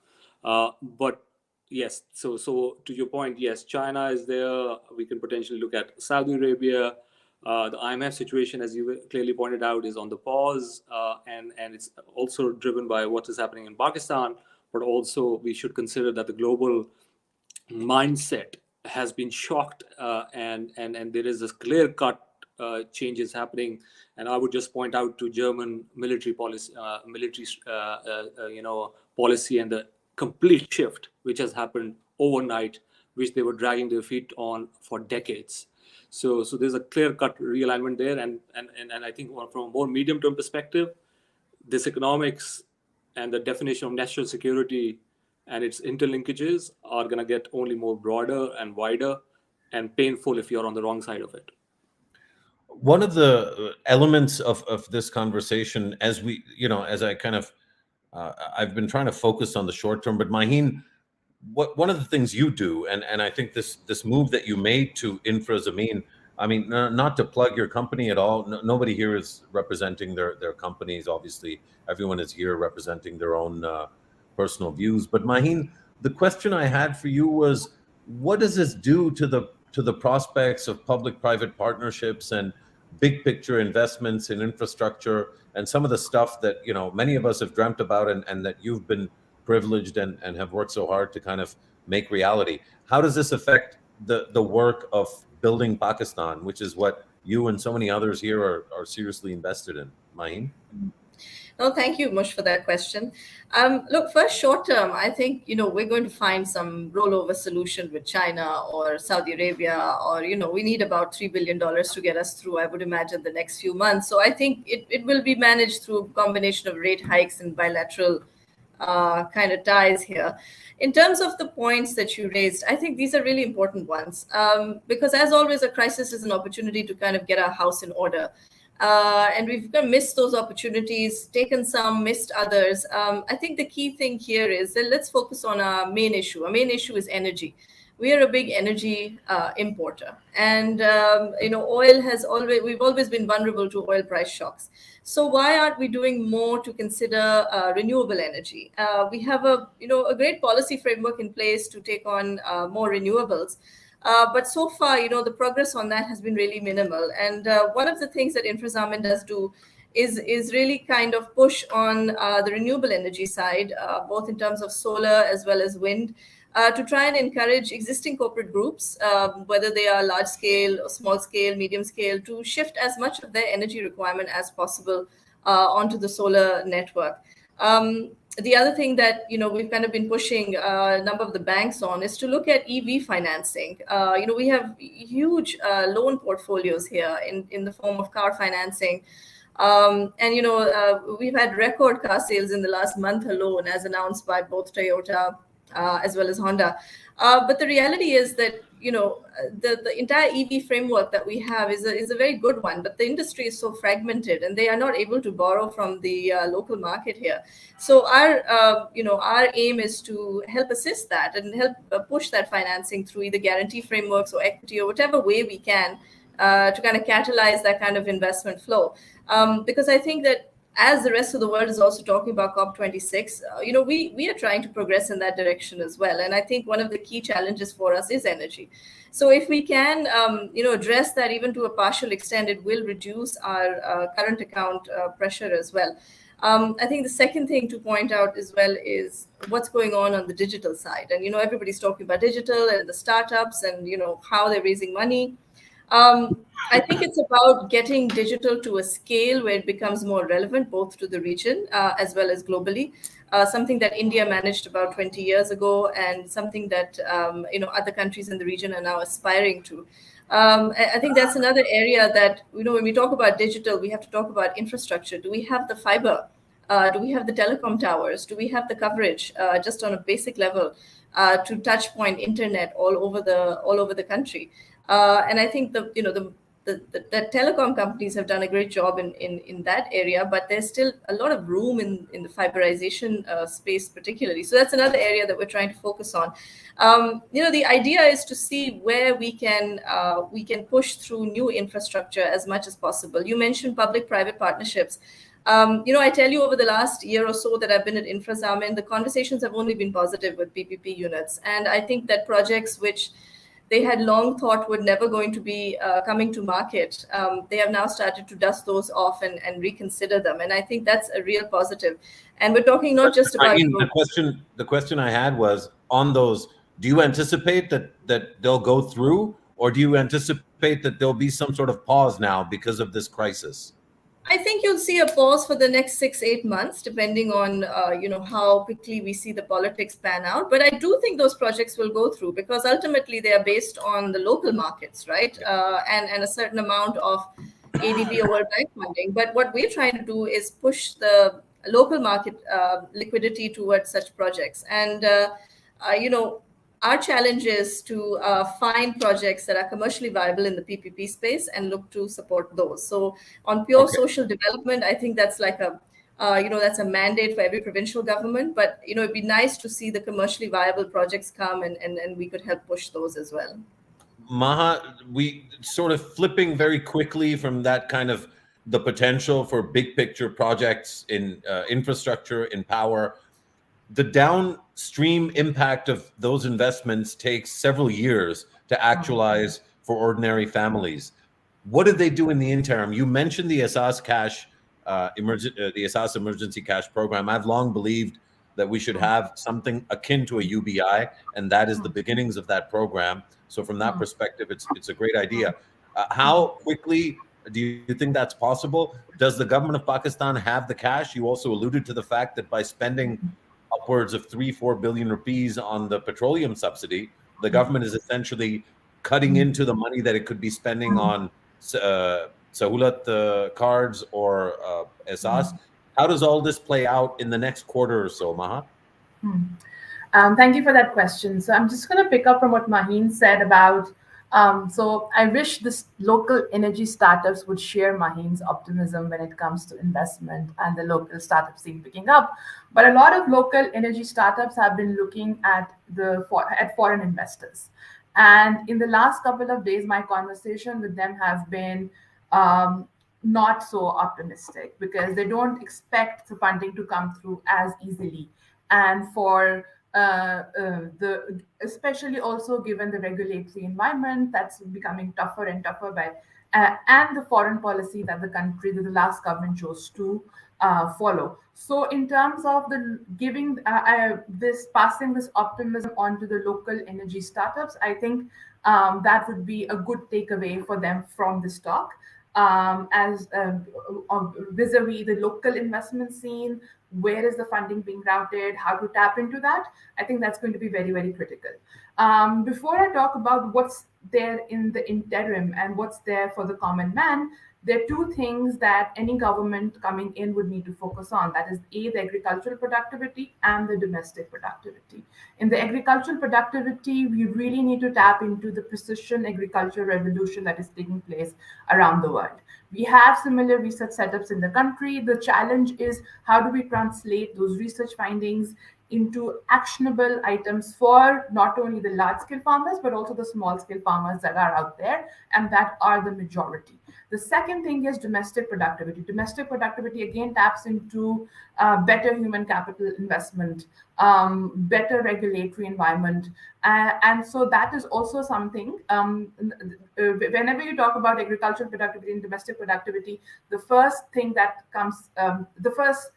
But yes, so to your point, yes, China is there. We can potentially look at Saudi Arabia. The IMF situation, as you clearly pointed out, is on the pause, and it's also driven by what is happening in Pakistan. But also, we should consider that the global mindset has been shocked, and there is this clear-cut changes happening. And I would just point out to German military policy, policy, and the complete shift which has happened overnight, which they were dragging their feet on for decades. So there's a clear-cut realignment there, and I think from a more medium-term perspective, this economics and the definition of national security and its interlinkages are going to get only more broader and wider and painful if you're on the wrong side of it. One of the elements of this conversation, as we, as I kind of, I've been trying to focus on the short term, but Maheen, one of the things you do, and I think this move that you made to Infra Zameen, I mean, not to plug your company at all. Nobody here is representing their companies. Obviously, everyone is here representing their own personal views. But Maheen, the question I had for you was, what does this do to the prospects of public-private partnerships and big picture investments in infrastructure and some of the stuff that many of us have dreamt about and that you've been privileged and have worked so hard to kind of make reality? How does this affect the work of building Pakistan, which is what you and so many others here are seriously invested in? Maheen? No, thank you, Mush, for that question. Look, first, short term, I think, we're going to find some rollover solution with China or Saudi Arabia, or, we need about $3 billion to get us through, I would imagine, the next few months. So I think it will be managed through a combination of rate hikes and bilateral kind of ties here. In terms of the points that you raised, I think these are really important ones, because as always, a crisis is an opportunity to kind of get our house in order. And we've kind of missed those opportunities, taken some, missed others. I think the key thing here is that let's focus on our main issue. Our main issue is energy. We are a big energy importer, and we've always been vulnerable to oil price shocks. So why aren't we doing more to consider renewable energy? We have a great policy framework in place to take on more renewables. But so far, the progress on that has been really minimal. And one of the things that Infra Zameen does do is really kind of push on the renewable energy side, both in terms of solar as well as wind, to try and encourage existing corporate groups, whether they are large scale or small scale, medium scale, to shift as much of their energy requirement as possible onto the solar network. The other thing that we've kind of been pushing a number of the banks on is to look at EV financing. We have huge loan portfolios here in the form of car financing. We've had record car sales in the last month alone, as announced by both Toyota as well as Honda. But the reality is that the entire EV framework that we have is a very good one, but the industry is so fragmented and they are not able to borrow from the local market here. So our aim is to help assist that and help push that financing through either guarantee frameworks or equity or whatever way we can to kind of catalyze that kind of investment flow. Because I think that as the rest of the world is also talking about COP26, we are trying to progress in that direction as well. And I think one of the key challenges for us is energy. So if we can, address that even to a partial extent, it will reduce our current account pressure as well. I think the second thing to point out as well is what's going on the digital side. And, everybody's talking about digital and the startups and, how they're raising money. I think it's about getting digital to a scale where it becomes more relevant, both to the region as well as globally. Something that India managed about 20 years ago, and something that other countries in the region are now aspiring to. I think that's another area that when we talk about digital, we have to talk about infrastructure. Do we have the fiber? Do we have the telecom towers? Do we have the coverage just on a basic level to touch point internet all over the country? And I think the telecom companies have done a great job in that area, but there's still a lot of room in the fiberization space particularly. So that's another area that we're trying to focus on. The idea is to see where we can push through new infrastructure as much as possible. You mentioned public-private partnerships. I tell you, over the last year or so that I've been at Infra Zameen, the conversations have only been positive with PPP units. And I think that projects which they had long thought were never going to be coming to market, they have now started to dust those off and reconsider them. And I think that's a real positive. And we're talking not just about... the question I had was on those Do you anticipate that they'll go through, or do you anticipate that there'll be some sort of pause now because of this crisis? I think you'll see a pause for the next 6-8 months, depending on how quickly we see the politics pan out. But I do think those projects will go through because ultimately they are based on the local markets, right? And a certain amount of ADB or World Bank funding. But what we're trying to do is push the local market liquidity towards such projects. And our challenge is to find projects that are commercially viable in the PPP space and look to support those. So on pure social development, I think that's like that's a mandate for every provincial government. But it'd be nice to see the commercially viable projects come, and we could help push those as well. Maha, we sort of flipping very quickly from that kind of the potential for big picture projects in infrastructure, in power. The downstream impact of those investments takes several years to actualize for ordinary families. What did they do in the interim? You mentioned the Asas Cash, the Asas Emergency Cash Program. I've long believed that we should have something akin to a UBI, and that is the beginnings of that program. So from that perspective, it's a great idea. How quickly do you think that's possible? Does the government of Pakistan have the cash? You also alluded to the fact that by spending upwards of 3-4 billion rupees on the petroleum subsidy, the government is essentially cutting into the money that it could be spending on Sahulat cards or Asas. How does all this play out in the next quarter or so, Maha? Thank you for that question. So I'm just going to pick up from what Maheen said about, so I wish this local energy startups would share Maheen's optimism when it comes to investment and the local startup scene picking up. But a lot of local energy startups have been looking at foreign investors. And in the last couple of days, my conversation with them has been not so optimistic because they don't expect the funding to come through as easily. And for especially also given the regulatory environment that's becoming tougher and tougher and the foreign policy that the last government chose to follow. So in terms of the giving passing this optimism onto the local energy startups, I think that would be a good takeaway for them from this talk. As vis-a-vis the local investment scene, where is the funding being routed, how to tap into that, I think that's going to be very, very critical. Before I talk about what's there in the interim and what's there for the common man, there are two things that any government coming in would need to focus on. That is the agricultural productivity and the domestic productivity. In the agricultural productivity, we really need to tap into the precision agriculture revolution that is taking place around the world. We have similar research setups in the country. The challenge is how do we translate those research findings into actionable items for not only the large-scale farmers, but also the small-scale farmers that are out there, and that are the majority. The second thing is domestic productivity. Domestic productivity, again, taps into better human capital investment, better regulatory environment. And so that is also something, whenever you talk about agricultural productivity and domestic productivity, the first thing that comes, the first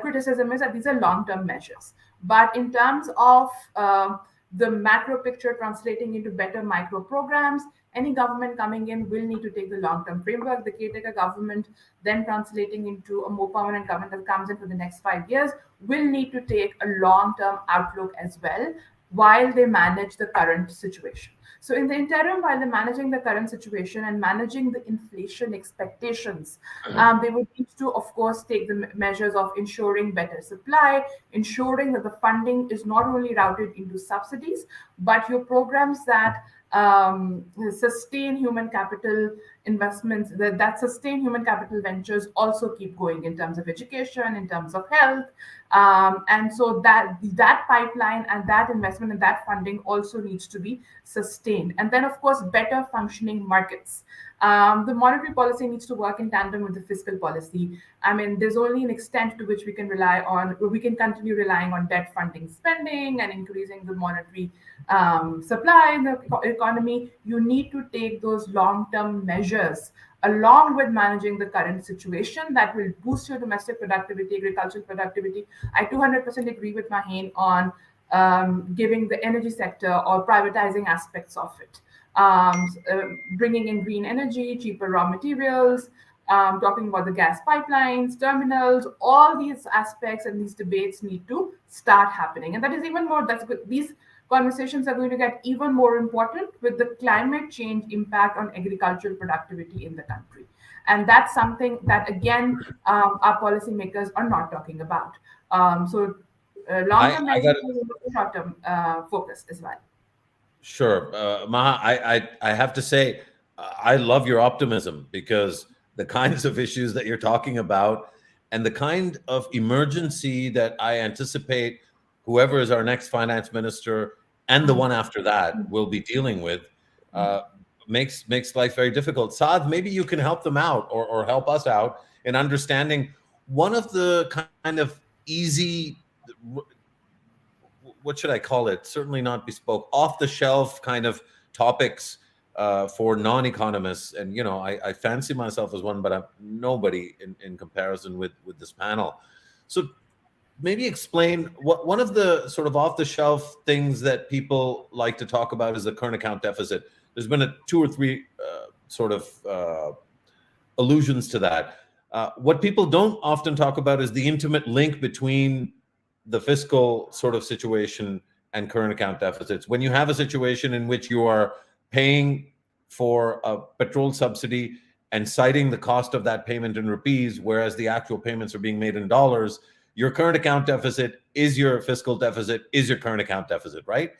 criticism is that these are long-term measures. But in terms of the macro picture translating into better micro programs, any government coming in will need to take the long-term framework. The caretaker government then translating into a more permanent government that comes in for the next 5 years will need to take a long-term outlook as well while they manage the current situation. So in the interim, while they're managing the current situation and managing the inflation expectations, they would need to, of course, take the measures of ensuring better supply, ensuring that the funding is not only routed into subsidies, but your programs that sustain human capital investments, that sustain human capital ventures also keep going in terms of education, in terms of health. And so that pipeline and that investment and that funding also needs to be sustained. And then, of course, better functioning markets. The monetary policy needs to work in tandem with the fiscal policy. I mean, there's only an extent to which we can continue relying on debt funding spending and increasing the monetary supply in the economy. You need to take those long-term measures along with managing the current situation that will boost your domestic productivity, agricultural productivity. I 200% agree with Maheen on giving the energy sector or privatizing aspects of it, bringing in green energy, cheaper raw materials, talking about the gas pipelines, terminals. All these aspects and these debates need to start happening. And that is even more, that's good. These conversations are going to get even more important with the climate change impact on agricultural productivity in the country. And that's something that, again, our policymakers are not talking about. Long-term measures, short-term focus as well. Sure. Maha, I have to say, I love your optimism, because the kinds of issues that you're talking about and the kind of emergency that I anticipate whoever is our next finance minister and the one after that will be dealing with makes life very difficult. Saad, maybe you can help them out or help us out in understanding one of the kind of easy, what should I call it? Certainly not bespoke, off the shelf kind of topics for non-economists. And, you know, I fancy myself as one, but I'm nobody in comparison with this panel. So maybe explain what one of the sort of off the shelf things that people like to talk about is the current account deficit. There's been two or three sort of allusions to that. What people don't often talk about is the intimate link between the fiscal sort of situation and current account deficits. When you have a situation in which you are paying for a petrol subsidy and citing the cost of that payment in rupees, whereas the actual payments are being made in dollars, your current account deficit is your fiscal deficit, is your current account deficit, right?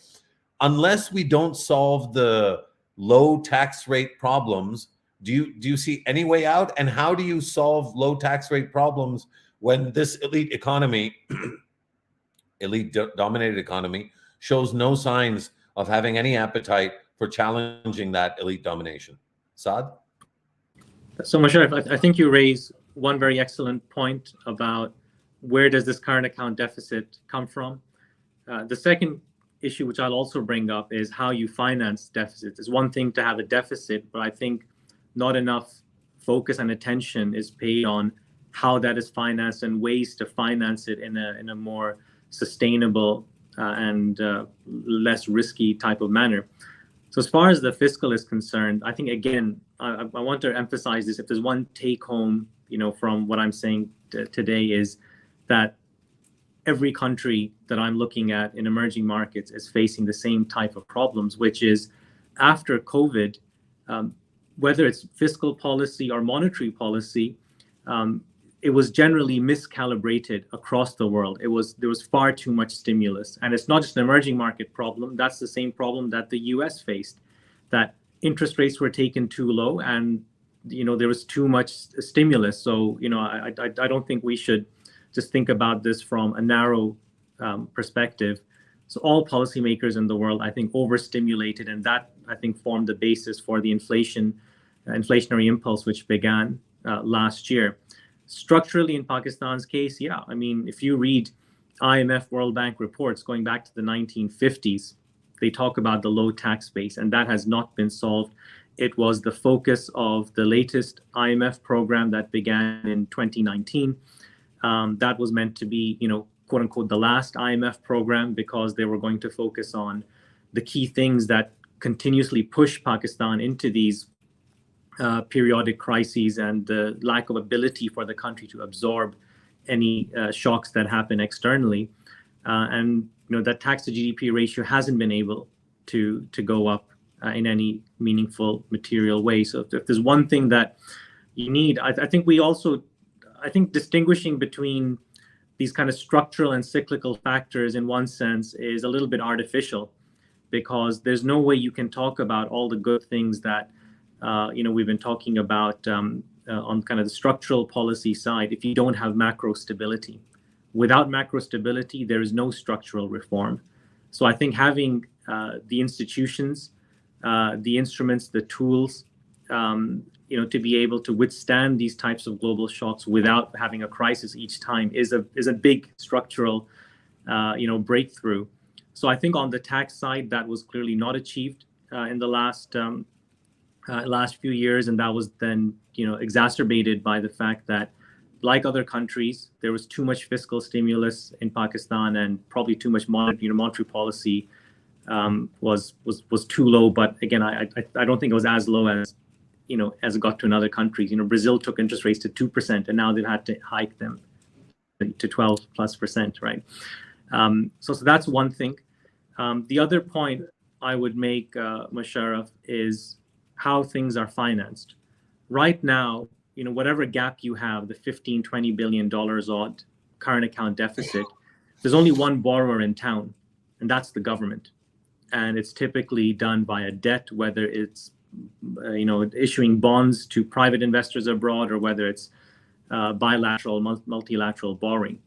Unless we don't solve the low tax rate problems, do you see any way out? And how do you solve low tax rate problems when this elite economy, elite dominated economy, shows no signs of having any appetite for challenging that elite domination? Saad? So Musharraf, I think you raise one very excellent point about where does this current account deficit come from. The second issue, which I'll also bring up, is how you finance deficits. It's one thing to have a deficit, but I think not enough focus and attention is paid on how that is financed and ways to finance it in a more sustainable and less risky type of manner. So as far as the fiscal is concerned, I think, again, I want to emphasize this. If there's one take home, from what I'm saying today, is that every country that I'm looking at in emerging markets is facing the same type of problems, which is after COVID, whether it's fiscal policy or monetary policy, it was generally miscalibrated across the world. There was far too much stimulus. And it's not just an emerging market problem. That's the same problem that the US faced, that interest rates were taken too low and, there was too much stimulus. So, I don't think we should just think about this from a narrow perspective. So all policymakers in the world, I think, overstimulated, and that, I think, formed the basis for the inflationary impulse which began last year. Structurally, in Pakistan's case, if you read IMF, World Bank reports going back to the 1950s, they talk about the low tax base, and that has not been solved. It was the focus of the latest IMF program that began in 2019. That was meant to be, quote unquote, the last IMF program, because they were going to focus on the key things that continuously push Pakistan into these periodic crises and the lack of ability for the country to absorb any shocks that happen externally. And that tax to GDP ratio hasn't been able to go up in any meaningful material way. So if there's one thing that you need, I think distinguishing between these kind of structural and cyclical factors in one sense is a little bit artificial, because there's no way you can talk about all the good things that we've been talking about on kind of the structural policy side if you don't have macro stability. Without macro stability, there is no structural reform. So I think having the institutions, the instruments, the tools, to be able to withstand these types of global shocks without having a crisis each time is a big structural, breakthrough. So I think on the tax side, that was clearly not achieved in the last few years, and that was then exacerbated by the fact that like other countries, there was too much fiscal stimulus in Pakistan, and probably too much monetary policy was too low. But again, I don't think it was as low as as it got to in other countries. Brazil took interest rates to 2%, and now they've had to hike them to 12+%, right? So that's one thing. The other point I would make, Musharraf, is how things are financed. Right now, whatever gap you have, the $15-20 billion odd current account deficit, there's only one borrower in town, and that's the government. And it's typically done via debt, whether it's issuing bonds to private investors abroad, or whether it's bilateral, multilateral borrowing.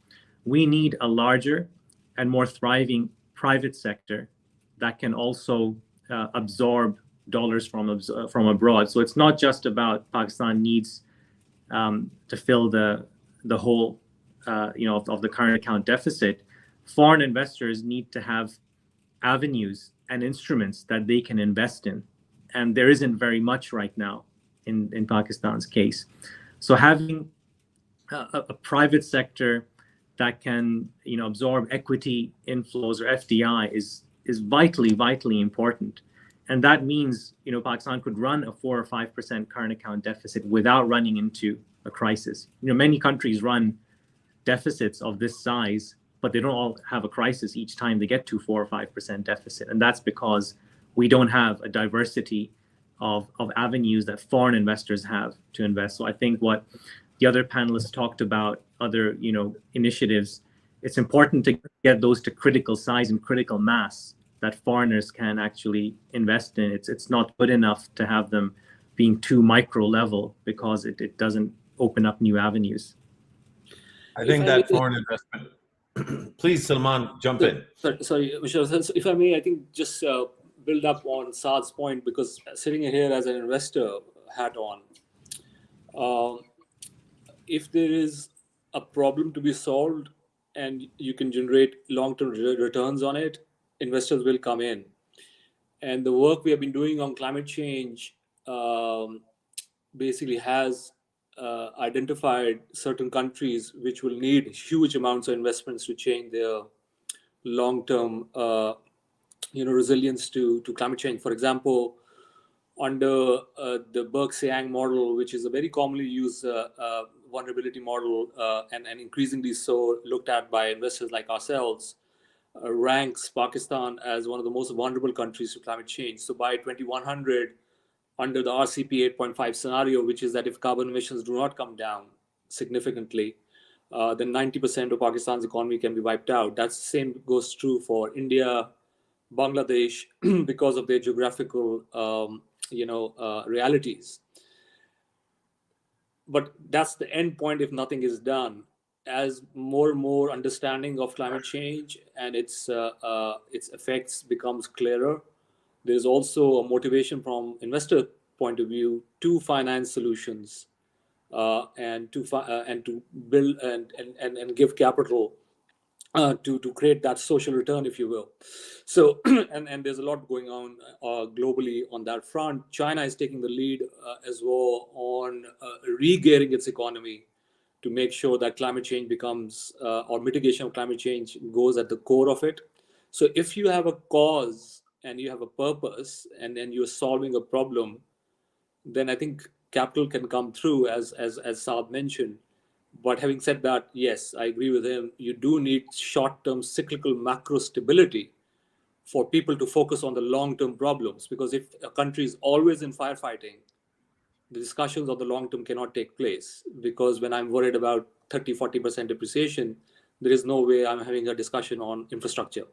We need a larger and more thriving private sector that can also absorb dollars from abroad. So it's not just about Pakistan needs to fill the hole of the current account deficit. Foreign investors need to have avenues and instruments that they can invest in, and there isn't very much right now in Pakistan's case. So having a private sector that can absorb equity inflows or FDI is vitally important. And that means Pakistan could run a 4 or 5% current account deficit without running into a crisis. Many countries run deficits of this size, but they don't all have a crisis each time they get to 4 or 5% deficit. And that's because we don't have a diversity of avenues that foreign investors have to invest. So I think what the other panelists talked about, other initiatives, it's important to get those to critical size and critical mass that foreigners can actually invest in. It's not good enough to have them being too micro level, because it doesn't open up new avenues. I think that foreign investment. Please, Salman, jump in. Sorry, Michelle. If I may, I think just build up on Saad's point, because sitting here as an investor hat on, if there is a problem to be solved and you can generate long-term returns on it, investors will come in. And the work we have been doing on climate change basically has identified certain countries which will need huge amounts of investments to change their long-term resilience to climate change. For example, under the Berg-Siang model, which is a very commonly used vulnerability model, and increasingly so looked at by investors like ourselves, ranks Pakistan as one of the most vulnerable countries to climate change. So by 2100, under the RCP 8.5 scenario, which is that if carbon emissions do not come down significantly, then 90% of Pakistan's economy can be wiped out. That same goes true for India, Bangladesh, because of their geographical realities. But that's the end point if nothing is done. As more and more understanding of climate change and its effects becomes clearer, there's also a motivation from investor point of view to finance solutions and to build and give capital to create that social return, if you will. So and there's a lot going on globally on that front. China is taking the lead as well on re-gearing its economy to make sure that climate change becomes, or mitigation of climate change goes at the core of it. So if you have a cause and you have a purpose, and then you're solving a problem, then I think capital can come through, as Saad mentioned. But having said that, yes, I agree with him. You do need short-term cyclical macro stability for people to focus on the long-term problems. Because if a country is always in firefighting, the discussions on the long term cannot take place. Because when I'm worried about 30-40% depreciation, there is no way I'm having a discussion on infrastructure,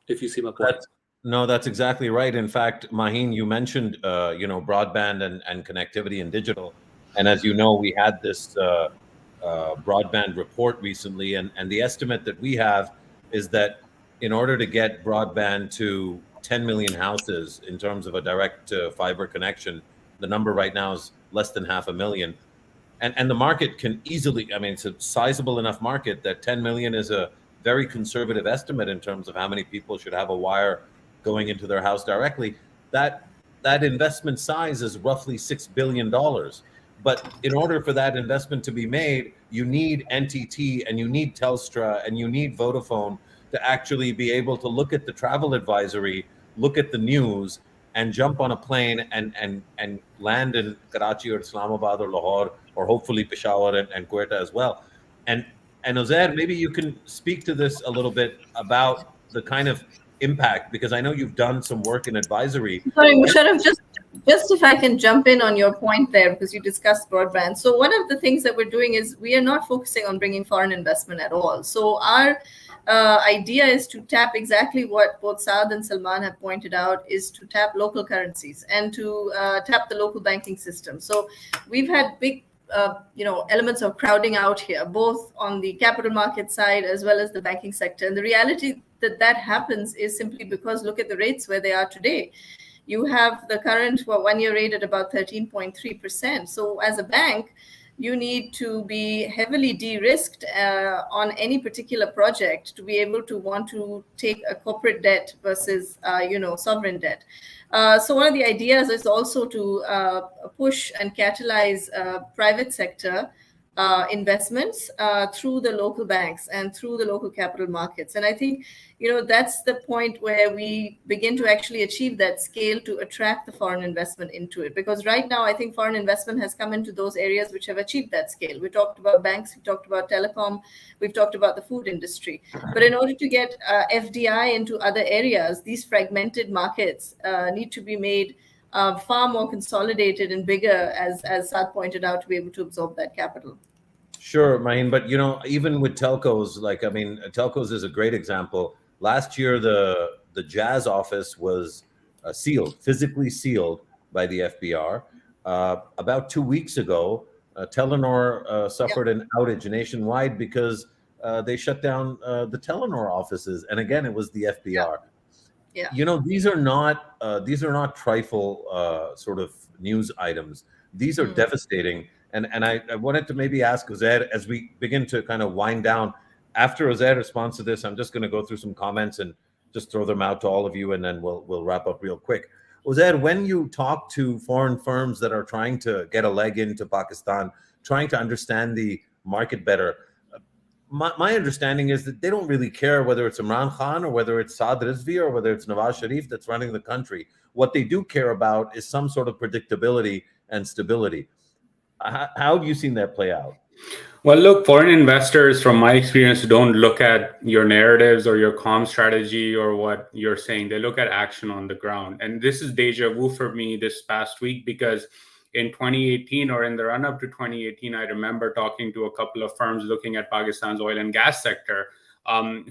if you see my point. That's exactly right. In fact, Maheen, you mentioned broadband and connectivity and digital. And as you know, we had this broadband report recently, and the estimate that we have is that in order to get broadband to 10 million houses in terms of a direct fiber connection, the number right now is less than 500,000. And the market can easily, it's a sizable enough market that 10 million is a very conservative estimate in terms of how many people should have a wire going into their house directly. That investment size is roughly $6 billion. But in order for that investment to be made, you need NTT and you need Telstra and you need Vodafone to actually be able to look at the travel advisory, look at the news, and jump on a plane and land in Karachi or Islamabad or Lahore or hopefully Peshawar and Quetta as well. And Uzair, maybe you can speak to this a little bit about the kind of impact, because I know you've done some work in advisory. Sorry, Musharraf, just if I can jump in on your point there, because you discussed broadband. So one of the things that we're doing is we are not focusing on bringing foreign investment at all. So our idea is to tap exactly what both Saad and Salman have pointed out, is to tap local currencies and to tap the local banking system. So we've had big elements of crowding out here, both on the capital market side as well as the banking sector. And the reality that happens is simply because look at the rates where they are today. You have the current 1-year rate at about 13.3%. So as a bank, you need to be heavily de-risked on any particular project to be able to want to take a corporate debt versus, sovereign debt. So one of the ideas is also to push and catalyze private sector investments through the local banks and through the local capital markets. And I think, that's the point where we begin to actually achieve that scale to attract the foreign investment into it. Because right now, I think foreign investment has come into those areas which have achieved that scale. We talked about banks, we talked about telecom, we've talked about the food industry. But in order to get FDI into other areas, these fragmented markets need to be made far more consolidated and bigger, as Saad pointed out, to be able to absorb that capital. Sure, Maheen, but even with telcos, telcos is a great example. Last year, the Jazz office was physically sealed by the FBR. About 2 weeks ago, Telenor suffered an outage nationwide because they shut down the Telenor offices, and again, it was the FBR. Yeah. These are not trifle sort of news items. These are devastating. And I wanted to maybe ask Uzair, as we begin to kind of wind down, after Uzair responds to this, I'm just going to go through some comments and just throw them out to all of you, and then we'll wrap up real quick. Uzair, when you talk to foreign firms that are trying to get a leg into Pakistan, trying to understand the market better, my understanding is that they don't really care whether it's Imran Khan or whether it's Saad Rizvi or whether it's Nawaz Sharif that's running the country. What they do care about is some sort of predictability and stability. How have you seen that play out? Well, look, foreign investors, from my experience, don't look at your narratives or your comm strategy or what you're saying. They look at action on the ground. And this is deja vu for me this past week, because in 2018 or in the run-up to 2018, I remember talking to a couple of firms looking at Pakistan's oil and gas sector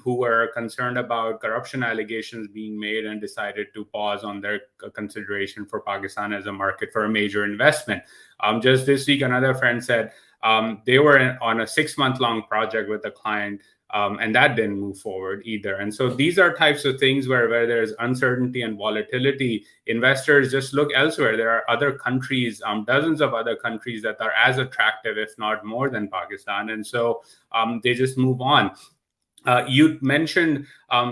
who were concerned about corruption allegations being made and decided to pause on their consideration for Pakistan as a market for a major investment. Just this week, another friend said they were on a 6-month-long project with a client, and that didn't move forward either. And so these are types of things where there's uncertainty and volatility. Investors just look elsewhere. There are other countries, dozens of other countries that are as attractive, if not more, than Pakistan. And so they just move on. You mentioned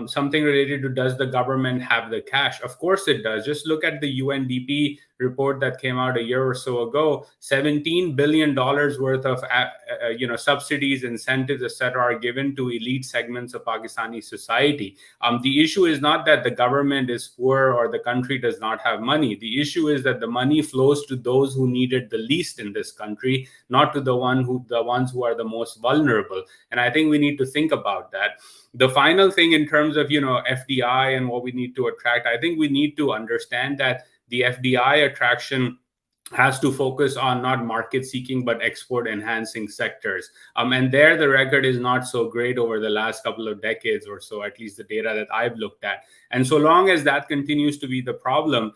something related to, does the government have the cash? Of course it does. Just look at the UNDP report that came out a year or so ago. $17 billion worth of subsidies, incentives, etc., are given to elite segments of Pakistani society. The issue is not that the government is poor or the country does not have money. The issue is that the money flows to those who need it the least in this country, not to the ones who are the most vulnerable. And I think we need to think about that. The final thing in terms of FDI and what we need to attract, I think we need to understand that the FDI attraction has to focus on not market seeking but export enhancing sectors, and there the record is not so great over the last couple of decades or so, at least the data that I've looked at. And so long as that continues to be the problem,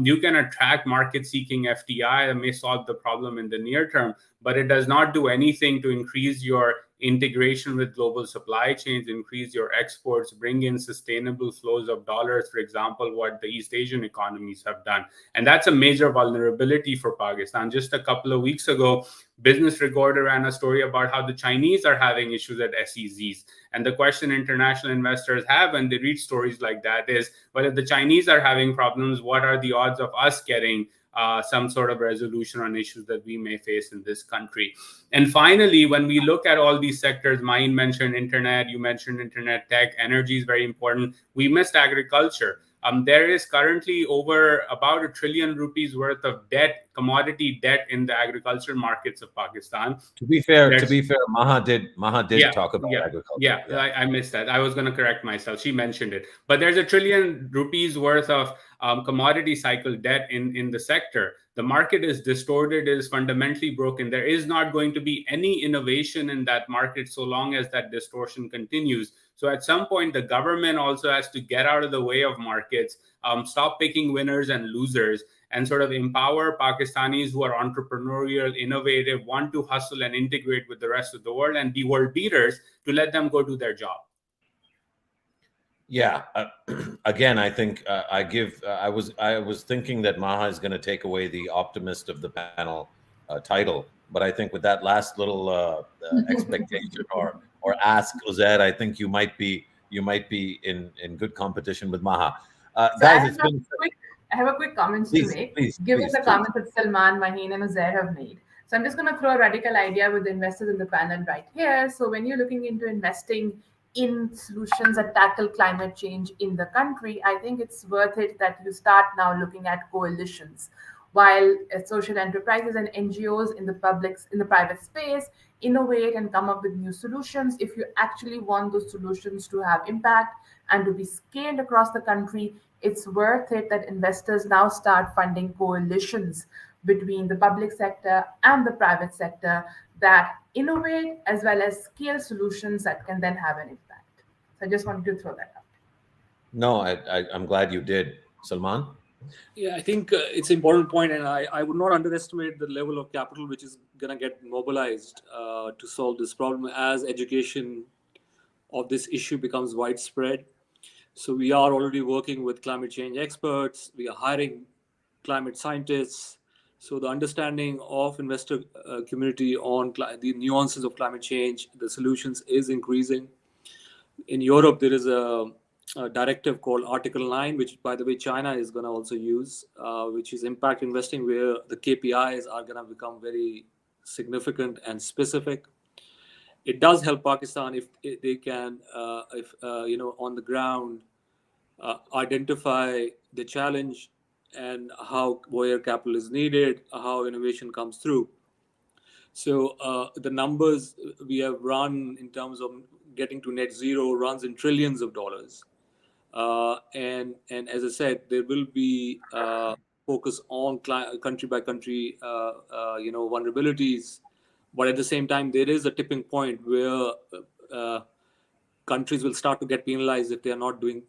you can attract market seeking FDI and may solve the problem in the near term, but it does not do anything to increase your integration with global supply chains, increase your exports, bring in sustainable flows of dollars, for example, what the East Asian economies have done. And that's a major vulnerability for Pakistan. Just a couple of weeks ago, Business Recorder ran a story about how the Chinese are having issues at SEZs. And the question international investors have when they read stories like that is, well, if the Chinese are having problems, what are the odds of us getting some sort of resolution on issues that we may face in this country. And finally, when we look at all these sectors, Main mentioned internet, you mentioned internet, tech, energy is very important. We missed agriculture. There is currently over about ₹1 trillion worth of debt, commodity debt in the agriculture markets of Pakistan. To be fair, Maha did talk about agriculture. Yeah, I missed that. I was going to correct myself. She mentioned it. But there's ₹1 trillion worth of commodity cycle debt in the sector. The market is distorted, it is fundamentally broken. There is not going to be any innovation in that market so long as that distortion continues. So at some point, the government also has to get out of the way of markets, stop picking winners and losers, and sort of empower Pakistanis who are entrepreneurial, innovative, want to hustle and integrate with the rest of the world and be world beaters, to let them go do their job. Yeah. Again, I think I was thinking that Maha is going to take away the optimist of the panel title, but I think with that last little expectation or ask, Uzair, I think you might be in good competition with Maha. Guys, I have a quick comment to make, given the comments that Salman, Maheen, and Uzair have made. So I'm just going to throw a radical idea with the investors in the panel right here. So when you're looking into investing in solutions that tackle climate change in the country, I think it's worth it that you start now looking at coalitions. While social enterprises and NGOs in the private space innovate and come up with new solutions, if you actually want those solutions to have impact and to be scaled across the country, it's worth it that investors now start funding coalitions between the public sector and the private sector that innovate as well as scale solutions that can then have an impact. So I just wanted to throw that out. No, I'm glad you did. Salman? Yeah, I think it's an important point, and I would not underestimate the level of capital which is going to get mobilized to solve this problem as education of this issue becomes widespread. So we are already working with climate change experts. We are hiring climate scientists. So the understanding of investor community on the nuances of climate change, the solutions is increasing. In Europe, there is a directive called Article 9, which, by the way, China is going to also use, which is impact investing, where the KPIs are going to become very significant and specific. It does help Pakistan if they can, on the ground, identify the challenge and where capital is needed, how innovation comes through. So the numbers we have run in terms of getting to net zero runs in trillions of dollars. And as I said, there will be focus on country by country, vulnerabilities. But at the same time, there is a tipping point where countries will start to get penalized if they are not doing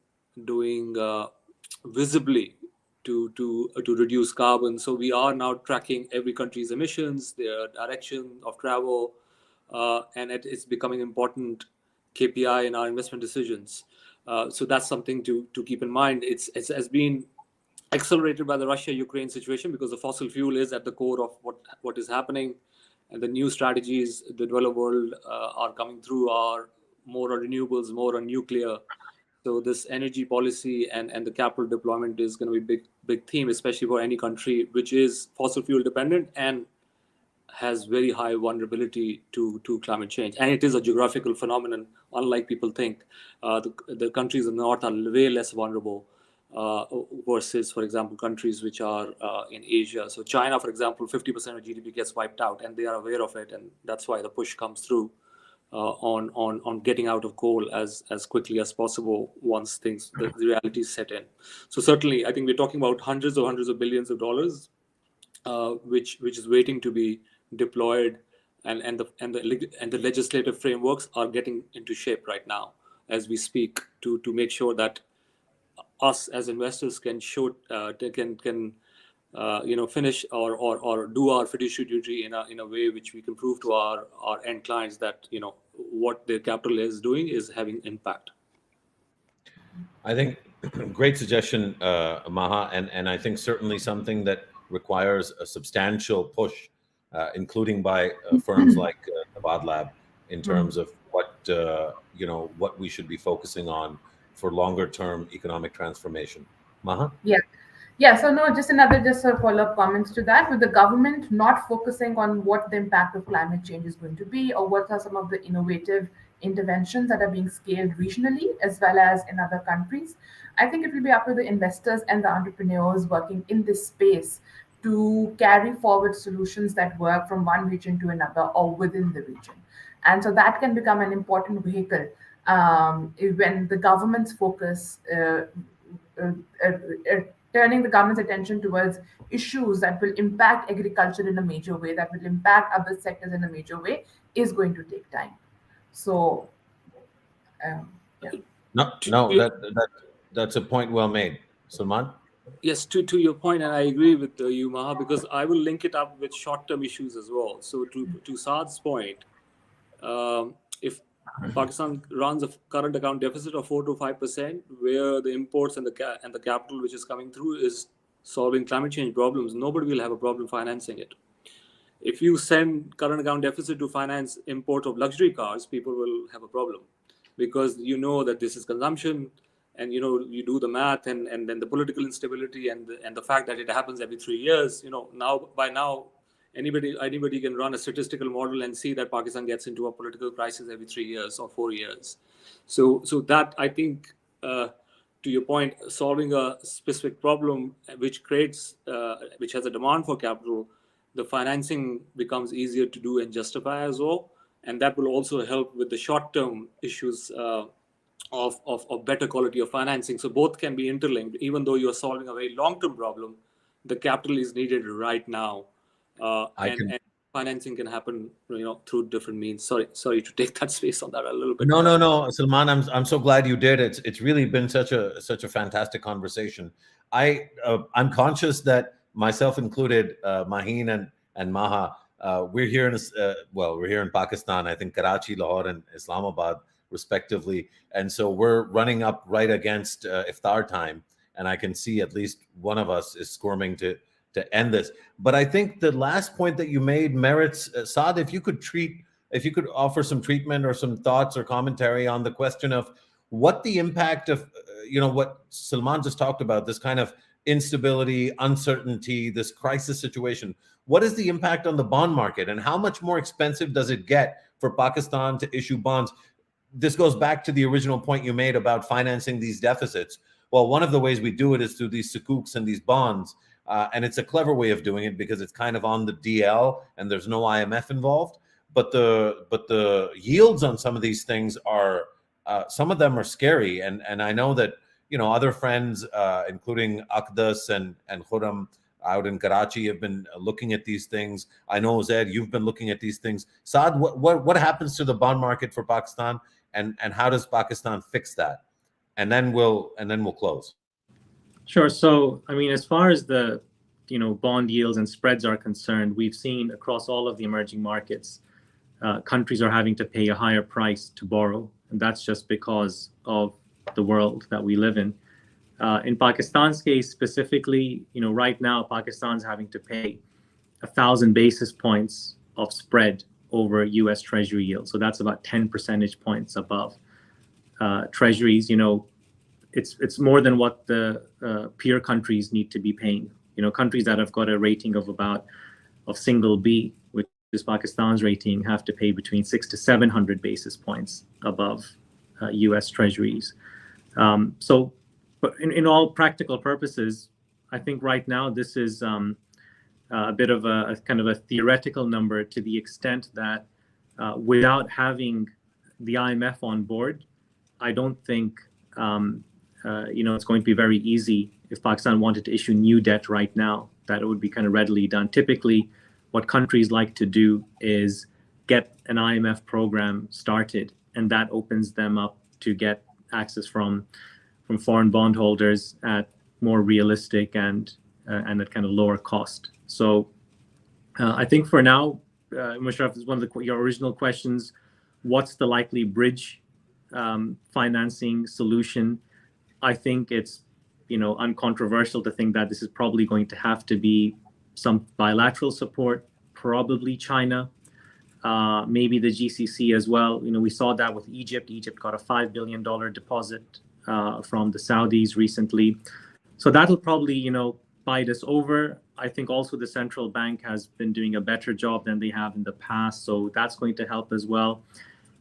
visibly to reduce carbon. So we are now tracking every country's emissions, their direction of travel, and it's becoming important KPI in our investment decisions. So that's something to keep in mind. It has been accelerated by the Russia-Ukraine situation because the fossil fuel is at the core of what is happening, and the new strategies the developed world are coming through are more on renewables, more on nuclear. So this energy policy and the capital deployment is going to be big theme, especially for any country which is fossil fuel dependent and has very high vulnerability to climate change. And it is a geographical phenomenon, unlike people think. The countries in the north are way less vulnerable versus, for example, countries which are in Asia. So China, for example, 50% of GDP gets wiped out, and they are aware of it, and that's why the push comes through on getting out of coal as quickly as possible once the realities set in. So certainly, I think we're talking about hundreds of billions of dollars, which is waiting to be deployed, and the legislative frameworks are getting into shape right now as we speak to make sure that us as investors can finish or do our fiduciary duty in a way which we can prove to our end clients that what their capital is doing is having impact. I think great suggestion, Maha, and I think certainly something that requires a substantial push, including by firms like Tabadlab, in terms of what we should be focusing on for longer term economic transformation. Maha? Yeah, so no, just a follow-up comments to that. With the government not focusing on what the impact of climate change is going to be, or what are some of the innovative interventions that are being scaled regionally as well as in other countries, I think it will be up to the investors and the entrepreneurs working in this space to carry forward solutions that work from one region to another or within the region. And so that can become an important vehicle when the government's focus uh, uh, uh, turning the government's attention towards issues that will impact agriculture in a major way, that will impact other sectors in a major way, is going to take time. So, yeah. No, that's a point well made. Salman? Yes, to your point, and I agree with you, Maha, because I will link it up with short-term issues as well. So to Saad's point, if Pakistan runs a current account deficit of 4 to 5%, where the imports and the capital which is coming through is solving climate change problems, nobody will have a problem financing it. If you send current account deficit to finance import of luxury cars, people will have a problem, because you know that this is consumption, and you know, you do the math, and then the political instability and the fact that it happens every 3 years. You know, by now anybody can run a statistical model and see that Pakistan gets into a political crisis every 3 years or 4 years. So that, I think, to your point, solving a specific problem which has a demand for capital, the financing becomes easier to do and justify as well, and that will also help with the short-term issues of better quality of financing. So both can be interlinked. Even though you're solving a very long-term problem, the capital is needed right now, and financing can happen, you know, through different means. Sorry to take that space on that a little bit. No, Salman, I'm so glad you did. It's really been such a fantastic conversation. I'm conscious that, myself included, Maheen and Maha, we're here in Pakistan. I think Karachi, Lahore, and Islamabad, respectively, and so we're running up right against iftar time, and I can see at least one of us is squirming to end this. But I think the last point that you made merits, Saad, if you could offer some treatment or some thoughts or commentary on the question of what the impact of, what Salman just talked about, this kind of instability, uncertainty, this crisis situation, what is the impact on the bond market, and how much more expensive does it get for Pakistan to issue bonds? This goes back to the original point you made about financing these deficits. Well, one of the ways we do it is through these sukuks and these bonds. And it's a clever way of doing it because it's kind of on the DL and there's no IMF involved. But the yields on some of these things are, some of them are scary. And I know that, other friends, including Akdas and Khurram out in Karachi, have been looking at these things. I know, Zaid, you've been looking at these things. Saad, what happens to the bond market for Pakistan, and how does Pakistan fix that? And then we'll close. Sure. So, I mean, as far as the, bond yields and spreads are concerned, we've seen across all of the emerging markets, countries are having to pay a higher price to borrow. And that's just because of the world that we live in. In Pakistan's case specifically, right now, Pakistan's having to pay 1,000 basis points of spread over US Treasury yield. So that's about 10 percentage points above Treasuries. It's more than what the peer countries need to be paying. Countries that have got a rating of single B, which is Pakistan's rating, have to pay between 600 to 700 basis points above U.S. Treasuries. So, but in all practical purposes, I think right now this is a bit of a kind of a theoretical number, to the extent that without having the IMF on board, I don't think it's going to be very easy if Pakistan wanted to issue new debt right now, that it would be kind of readily done. Typically, what countries like to do is get an IMF program started, and that opens them up to get access from foreign bondholders at more realistic and at kind of lower cost. So I think for now, Musharraf, is one of your original questions, what's the likely bridge financing solution? I think it's uncontroversial to think that this is probably going to have to be some bilateral support, probably China, maybe the GCC as well. We saw that with Egypt. Egypt got a $5 billion deposit from the Saudis recently. So that'll probably, tide us over. I think also the central bank has been doing a better job than they have in the past, so that's going to help as well.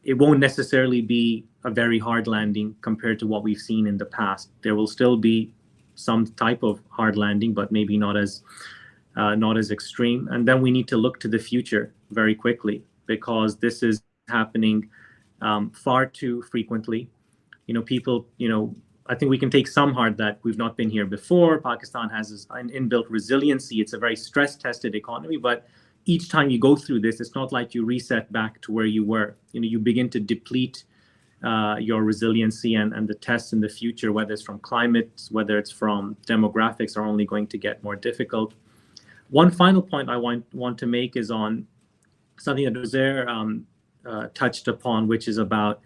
It won't necessarily be a very hard landing compared to what we've seen in the past. There will still be some type of hard landing, but maybe not as extreme. And then we need to look to the future very quickly, because this is happening far too frequently. People, I think we can take some heart that we've not been here before. Pakistan has an inbuilt resiliency. It's a very stress-tested economy, but each time you go through this, it's not like you reset back to where you were. You begin to deplete your resiliency, and the tests in the future, whether it's from climate, whether it's from demographics, are only going to get more difficult. One final point I want to make is on something that Uzair touched upon, which is about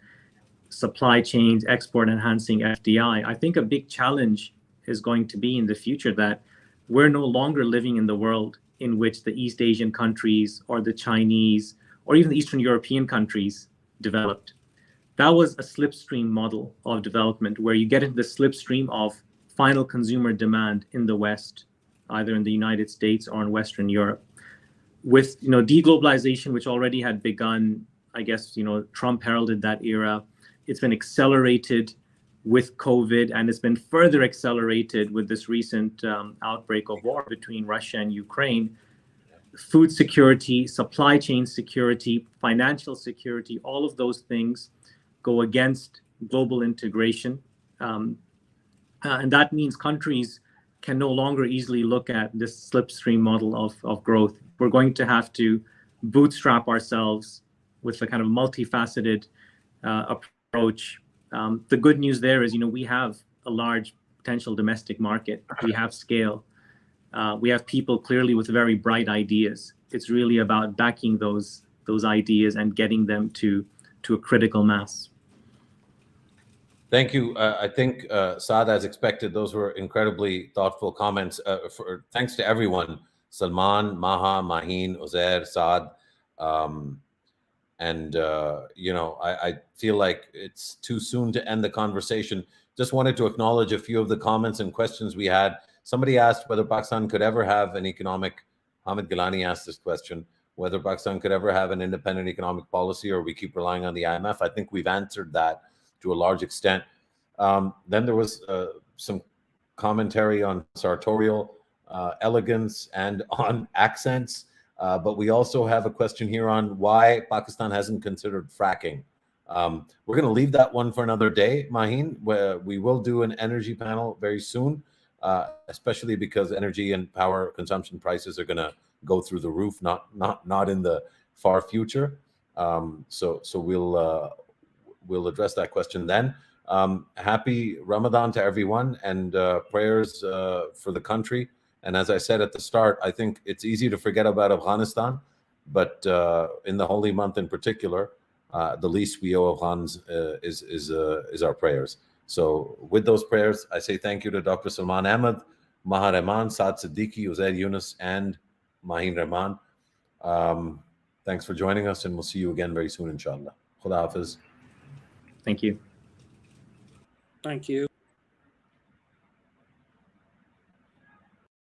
supply chains, export enhancing FDI. I think a big challenge is going to be in the future that we're no longer living in the world in which the East Asian countries or the Chinese or even the Eastern European countries developed. That was a slipstream model of development, where you get into the slipstream of final consumer demand in the West, either in the United States or in Western Europe. With deglobalization, which already had begun, I guess Trump heralded that era. It's been accelerated with COVID, and it's been further accelerated with this recent outbreak of war between Russia and Ukraine. Food security, supply chain security, financial security, all of those things go against global integration. And that means countries can no longer easily look at this slipstream model of growth. We're going to have to bootstrap ourselves with a kind of multifaceted approach. The good news there is, we have a large potential domestic market. We have scale. We have people clearly with very bright ideas. It's really about backing those ideas and getting them to a critical mass. Thank you. I think, Saad, as expected, those were incredibly thoughtful comments. Thanks to everyone, Salman, Maha, Maheen, Uzair, Saad. I feel like it's too soon to end the conversation. Just wanted to acknowledge a few of the comments and questions we had. Somebody asked whether Pakistan could ever have an economic, Hamid Gilani asked this question, whether Pakistan could ever have an independent economic policy, or we keep relying on the IMF. I think we've answered that to a large extent. Then there was some commentary on sartorial elegance and on accents. But we also have a question here on why Pakistan hasn't considered fracking. We're going to leave that one for another day, Maheen, where we will do an energy panel very soon, especially because energy and power consumption prices are going to go through the roof, not in the far future. So we'll address that question then. Happy Ramadan to everyone, and prayers for the country. And as I said at the start, I think it's easy to forget about Afghanistan, but in the holy month in particular, the least we owe Afghans is our prayers. So with those prayers, I say thank you to Dr. Salman Ahmed, Maha Rahman, Saad Siddiqui, Uzair Yunus, and Maheen Rahman. Thanks for joining us, and we'll see you again very soon, inshallah. Khuda Hafiz. Thank you. Thank you.